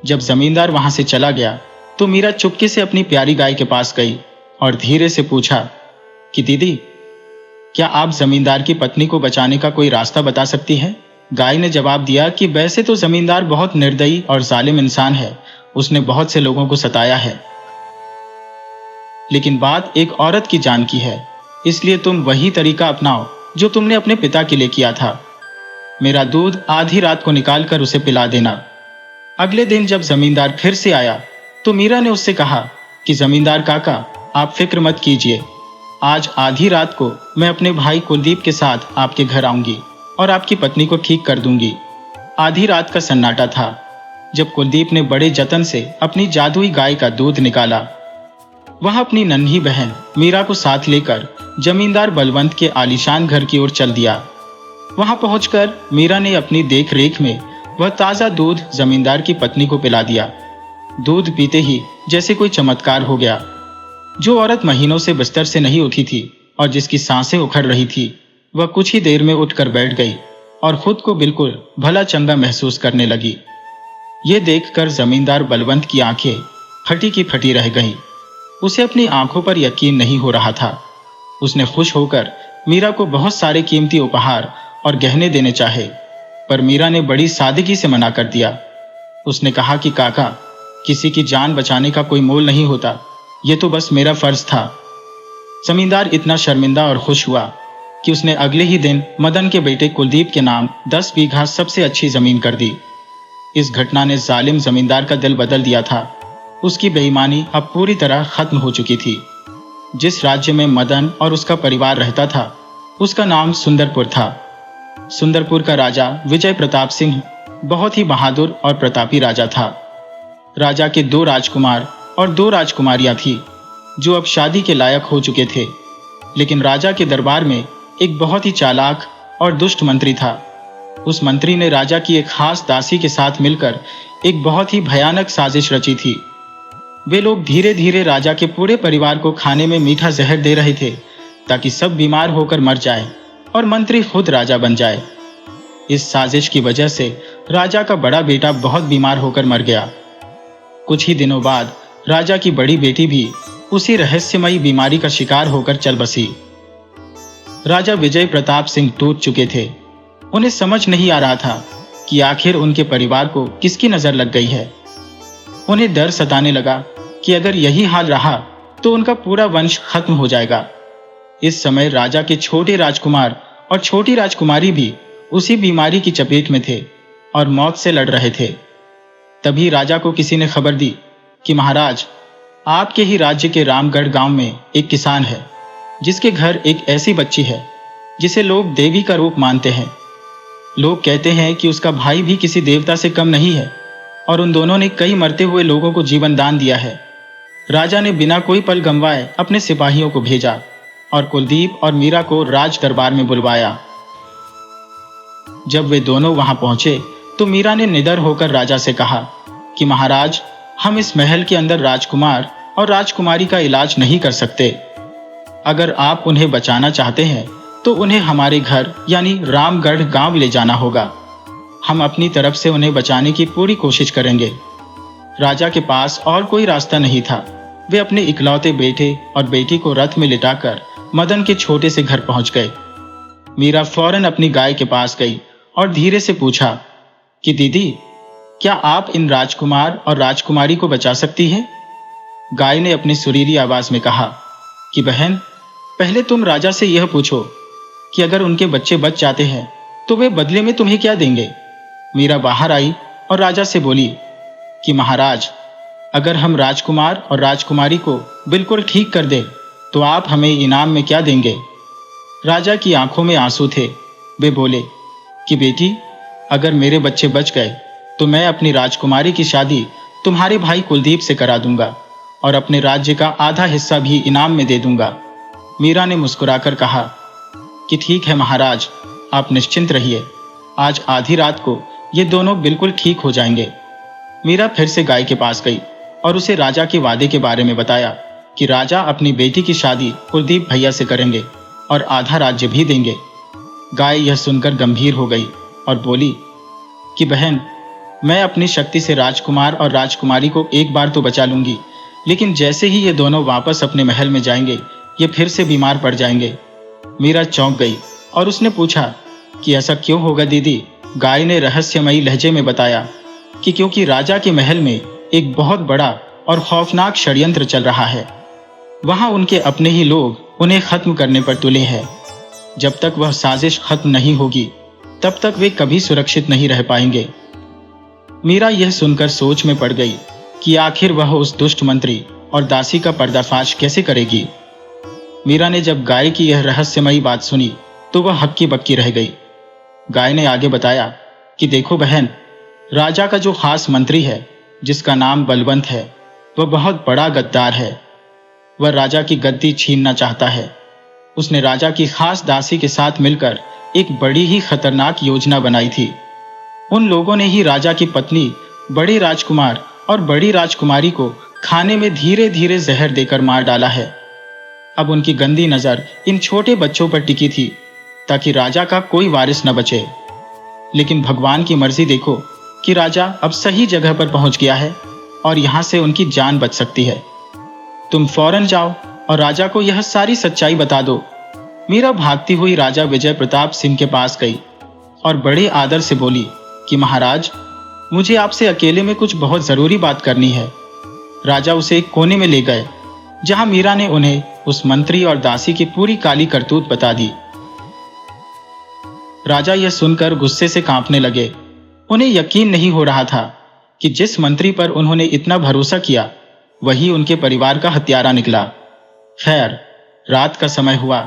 जब जमींदार वहां से चला गया तो मीरा चुपके से अपनी प्यारी गाय के पास गई और धीरे से पूछा कि दीदी, क्या आप जमींदार की पत्नी को बचाने का कोई रास्ता बता सकती हैं? गाय ने जवाब दिया कि वैसे तो जमींदार बहुत निर्दयी और जालिम इंसान है, उसने बहुत से लोगों को सताया है, लेकिन बात एक औरत की जान की है, इसलिए तुम वही तरीका अपनाओ जो तुमने अपने पिता के लिए किया था। मेरा दूध आधी रात को निकालकर उसे पिला देना। अगले दिन जब जमींदार फिर से आया तो मीरा ने उससे कहा कि जमींदार काका, आप फिक्र मत कीजिए, आज आधी रात को मैं अपने भाई कुलदीप के साथ आपके घर आऊंगी और आपकी पत्नी को ठीक कर दूंगी। आधी रात का सन्नाटा था जब कुलदीप ने बड़े जतन से अपनी जादुई गाय का दूध निकाला। वह अपनी नन्ही बहन मीरा को साथ लेकर जमींदार बलवंत के आलीशान घर की ओर चल दिया। वहां पहुंचकर मीरा ने अपनी देख रेख में वह ताजा दूध जमींदार की पत्नी को पिला दिया। दूध पीते ही जैसे कोई चमत्कार हो गया। जो औरत महीनों से बिस्तर से नहीं उठी थी और जिसकी सांसें उखड़ रही थी, वह कुछ ही देर में उठकर बैठ गई और खुद को बिल्कुल भला चंगा महसूस करने लगी। ये देखकर जमींदार बलवंत की आंखें फटी की फटी रह गईं। उसे अपनी आंखों पर यकीन नहीं हो रहा था। उसने खुश होकर मीरा को बहुत सारे कीमती उपहार और गहने देने चाहे, पर मीरा ने बड़ी सादगी से मना कर दिया। उसने कहा कि काका, किसी की जान बचाने का कोई मोल नहीं होता, ये तो बस मेरा फर्ज था। जमींदार इतना शर्मिंदा और खुश हुआ कि उसने अगले ही दिन मदन के बेटे कुलदीप के नाम 10 बीघा सबसे अच्छी जमीन कर दी। इस घटना ने जालिम जमींदार का दिल बदल दिया था। उसकी बेईमानी अब पूरी तरह खत्म हो चुकी थी। जिस राज्य में मदन और उसका परिवार रहता था, उसका नाम सुंदरपुर था। सुंदरपुर का राजा विजय प्रताप सिंह बहुत ही बहादुर और प्रतापी राजा था। राजा के 2 राजकुमार और 2 राजकुमारियां थी, जो अब शादी के लायक हो चुके थे। लेकिन राजा के दरबार में एक बहुत ही चालाक और दुष्ट मंत्री था। उस मंत्री ने राजा की एक खास दासी के साथ मिलकर एक बहुत ही भयानक साजिश रची थी। वे लोग धीरे धीरे राजा के पूरे परिवार को खाने में मीठा जहर दे रहे थे ताकि सब बीमार होकर मर जाए और मंत्री खुद राजा बन जाए। इस साजिश की वजह से राजा का बड़ा बेटा बहुत बीमार होकर मर गया। कुछ ही दिनों बाद राजा की बड़ी बेटी भी उसी रहस्यमयी बीमारी का शिकार होकर चल बसी। राजा विजय प्रताप सिंह टूट चुके थे। उन्हें समझ नहीं आ रहा था कि आखिर उनके परिवार को किसकी नजर लग गई है। उन्हें डर सताने लगा कि अगर यही हाल रहा तो उनका पूरा वंश खत्म हो जाएगा। इस समय राजा के छोटे राजकुमार और छोटी राजकुमारी भी उसी बीमारी की चपेट में थे और मौत से लड़ रहे थे। तभी राजा को किसी ने खबर दी कि महाराज, आपके ही राज्य के रामगढ़ गांव में एक किसान है जिसके घर एक ऐसी बच्ची है जिसे लोग देवी का रूप मानते हैं। लोग कहते हैं कि उसका भाई भी किसी देवता से कम नहीं है और उन दोनों ने कई मरते हुए लोगों को जीवन दान दिया है। राजा ने बिना कोई पल गंवाए अपने सिपाहियों को भेजा और कुलदीप और मीरा को राज दरबार में बुलवाया। जब वे दोनों वहां पहुंचे तो मीरा ने निडर होकर राजा से कहा कि महाराज, हम इस महल के अंदर राजकुमार और राजकुमारी का इलाज नहीं कर सकते। अगर आप उन्हें बचाना चाहते हैं तो उन्हें हमारे घर यानी रामगढ़ गांव ले जाना होगा। हम अपनी तरफ से उन्हें बचाने की पूरी कोशिश करेंगे। राजा के पास और कोई रास्ता नहीं था। वे अपने इकलौते बेटे और बेटी को रथ में लिटाकर मदन के छोटे से घर पहुंच गए। मीरा फौरन अपनी गाय के पास गई और धीरे से पूछा कि दीदी, क्या आप इन राजकुमार और राजकुमारी को बचा सकती हैं? गाय ने अपनी सुरीली आवाज में कहा कि बहन, पहले तुम राजा से यह पूछो कि अगर उनके बच्चे बच जाते हैं तो वे बदले में तुम्हें क्या देंगे। मीरा बाहर आई और राजा से बोली कि महाराज, अगर हम राजकुमार और राजकुमारी को बिल्कुल ठीक कर दें तो आप हमें इनाम में क्या देंगे। राजा की आंखों में आंसू थे। वे बोले कि बेटी, अगर मेरे बच्चे बच गए तो मैं अपनी राजकुमारी की शादी तुम्हारे भाई कुलदीप से करा दूंगा और अपने राज्य का आधा हिस्सा भी इनाम में दे दूंगा। मीरा ने मुस्कुराकर कहा कि ठीक है महाराज, आप निश्चिंत रहिए। आज आधी रात को ये दोनों बिल्कुल ठीक हो जाएंगे। मीरा फिर से गाय के पास गई और उसे राजा के वादे के बारे में बताया कि राजा अपनी बेटी की शादी कुलदीप भैया से करेंगे और आधा राज्य भी देंगे। गाय यह सुनकर गंभीर हो गई और बोली कि बहन, मैं अपनी शक्ति से राजकुमार और राजकुमारी को एक बार तो बचा लूंगी, लेकिन जैसे ही ये दोनों वापस अपने महल में जाएंगे ये फिर से बीमार पड़ जाएंगे। मीरा चौंक गई और उसने पूछा कि ऐसा क्यों होगा दीदी। गाय ने रहस्यमयी लहजे में बताया कि क्योंकि राजा के महल में एक बहुत बड़ा और खौफनाक षड्यंत्र चल रहा है। वहां उनके अपने ही लोग उन्हें खत्म करने पर तुले हैं। जब तक वह साजिश खत्म नहीं होगी तब तक वे कभी सुरक्षित नहीं रह पाएंगे। मीरा यह सुनकर सोच में पड़ गई कि आखिर वह उस दुष्ट मंत्री और दासी का पर्दाफाश कैसे करेगी। मीरा ने जब गाय की यह रहस्यमयी बात सुनी तो वह हक्की बक्की रह गई। गाय ने आगे बताया कि देखो बहन, राजा का जो खास मंत्री है जिसका नाम बलवंत है, वह बहुत बड़ा गद्दार है। वह राजा की गद्दी छीनना चाहता है। उसने राजा की खास दासी के साथ मिलकर एक बड़ी ही खतरनाक योजना बनाई थी। उन लोगों ने ही राजा की पत्नी, बड़े राजकुमार और बड़ी राजकुमारी को खाने में धीरे धीरे जहर देकर मार डाला है। अब उनकी गंदी नजर इन छोटे बच्चों पर टिकी थी ताकि राजा का कोई वारिस न बचे। लेकिन भगवान की मर्जी देखो कि राजा अब सही जगह पर पहुंच गया है और यहां से उनकी जान बच सकती है। तुम फौरन जाओ और राजा को यह सारी सच्चाई बता दो। मीरा भागती हुई राजा विजय प्रताप सिंह के पास गई और बड़े आदर से बोली कि महाराज, मुझे आपसे अकेले में कुछ बहुत जरूरी बात करनी है। राजा उसे एक कोने में ले गए जहां मीरा ने उन्हें उस मंत्री और दासी की पूरी काली करतूत बता दी। राजा यह सुनकर गुस्से से कांपने लगे। उन्हें यकीन नहीं हो रहा था कि जिस मंत्री पर उन्होंने इतना भरोसा किया वही उनके परिवार का हत्यारा निकला। खैर, रात का समय हुआ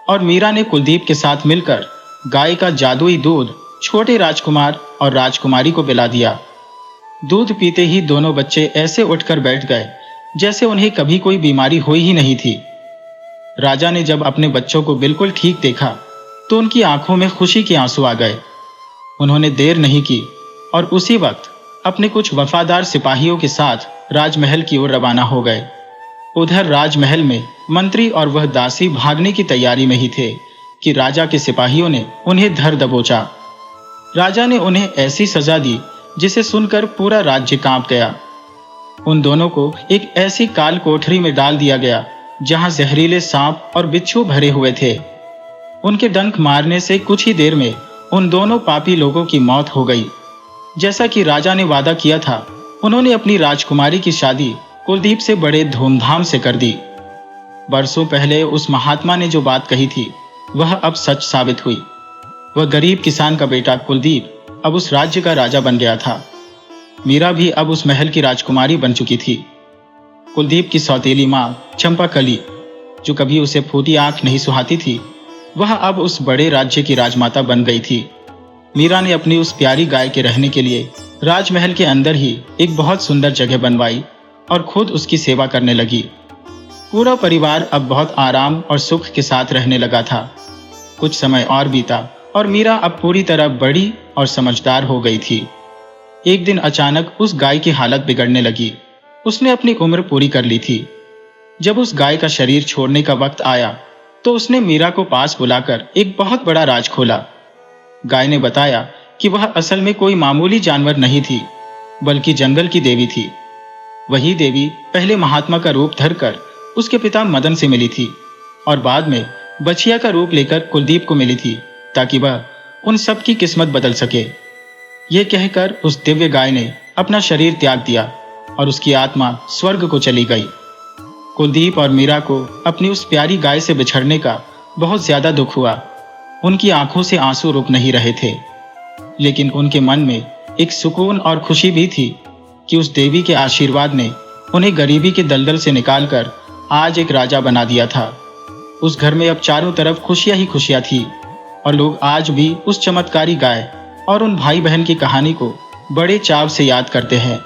और मीरा ने कुलदीप के साथ मिलकर गाय का जादुई दूध छोटे राजकुमार और राजकुमारी को पिला दिया। दूध पीते ही दोनों बच्चे ऐसे उठकर बैठ गए जैसे उन्हें कभी कोई बीमारी हुई ही नहीं थी। राजा ने जब अपने बच्चों को बिल्कुल ठीक देखा तो उनकी आंखों में खुशी के आंसू आ गए। उन्होंने देर नहीं की और उसी वक्त अपने कुछ वफादार सिपाहियों के साथ राजमहल की ओर रवाना हो गए। उधर राजमहल में मंत्री और वह दासी भागने की तैयारी में ही थे कि राजा के सिपाहियों ने उन्हें धर दबोचा। राजा ने उन्हें ऐसी सजा दी जिसे सुनकर पूरा राज्य कांप गया। उन दोनों को एक ऐसी काल कोठरी में डाल दिया गया जहां जहरीले सांप और बिच्छू भरे हुए थे। उनके डंक मारने से कुछ ही देर में उन दोनों पापी लोगों की मौत हो गई। जैसा कि राजा ने वादा किया था, उन्होंने अपनी राजकुमारी की शादी कुलदीप से बड़े धूमधाम से कर दी। बरसों पहले उस महात्मा ने जो बात कही थी वह अब सच साबित हुई। वह गरीब किसान का बेटा कुलदीप अब उस राज्य का राजा बन गया था। मीरा भी अब उस महल की राजकुमारी बन चुकी थी। कुलदीप की सौतेली माँ चंपाकली, जो कभी उसे फूटी आंख नहीं सुहाती थी, वह अब उस बड़े राज्य की राजमाता बन गई थी। मीरा ने अपनी उस प्यारी गाय के रहने के लिए राजमहल के अंदर ही एक बहुत सुंदर जगह बनवाई और खुद उसकी सेवा करने लगी। पूरा परिवार अब बहुत आराम और सुख के साथ रहने लगा था। कुछ समय और बीता और मीरा अब पूरी तरह बड़ी और समझदार हो गई थी। एक दिन अचानक उस गाय की हालत बिगड़ने लगी। उसने अपनी उम्र पूरी कर ली थी। जब उस गाय का शरीर छोड़ने का वक्त आया तो उसने मीरा को पास बुलाकर एक बहुत बड़ा राज खोला। गाय ने बताया कि वह असल में कोई मामूली जानवर नहीं थी, बल्कि जंगल की देवी थी। वही देवी पहले महात्मा का रूप धरकर उसके पिता मदन से मिली थी और बाद में बछिया का रूप लेकर कुलदीप को मिली थी, ताकि वह उन सब की किस्मत बदल सके। ये कहकर उस दिव्य गाय ने अपना शरीर त्याग दिया और उसकी आत्मा स्वर्ग को चली गई। कुलदीप और मीरा को अपनी उस प्यारी गाय से बिछड़ने का बहुत ज्यादा दुख हुआ। उनकी आंखों से आंसू रुक नहीं रहे थे, लेकिन उनके मन में एक सुकून और खुशी भी थी कि उस देवी के आशीर्वाद ने उन्हें गरीबी के दलदल से निकालकर आज एक राजा बना दिया था। उस घर में अब चारों तरफ खुशियां ही खुशियां थी और लोग आज भी उस चमत्कारी गाय और उन भाई बहन की कहानी को बड़े चाव से याद करते हैं।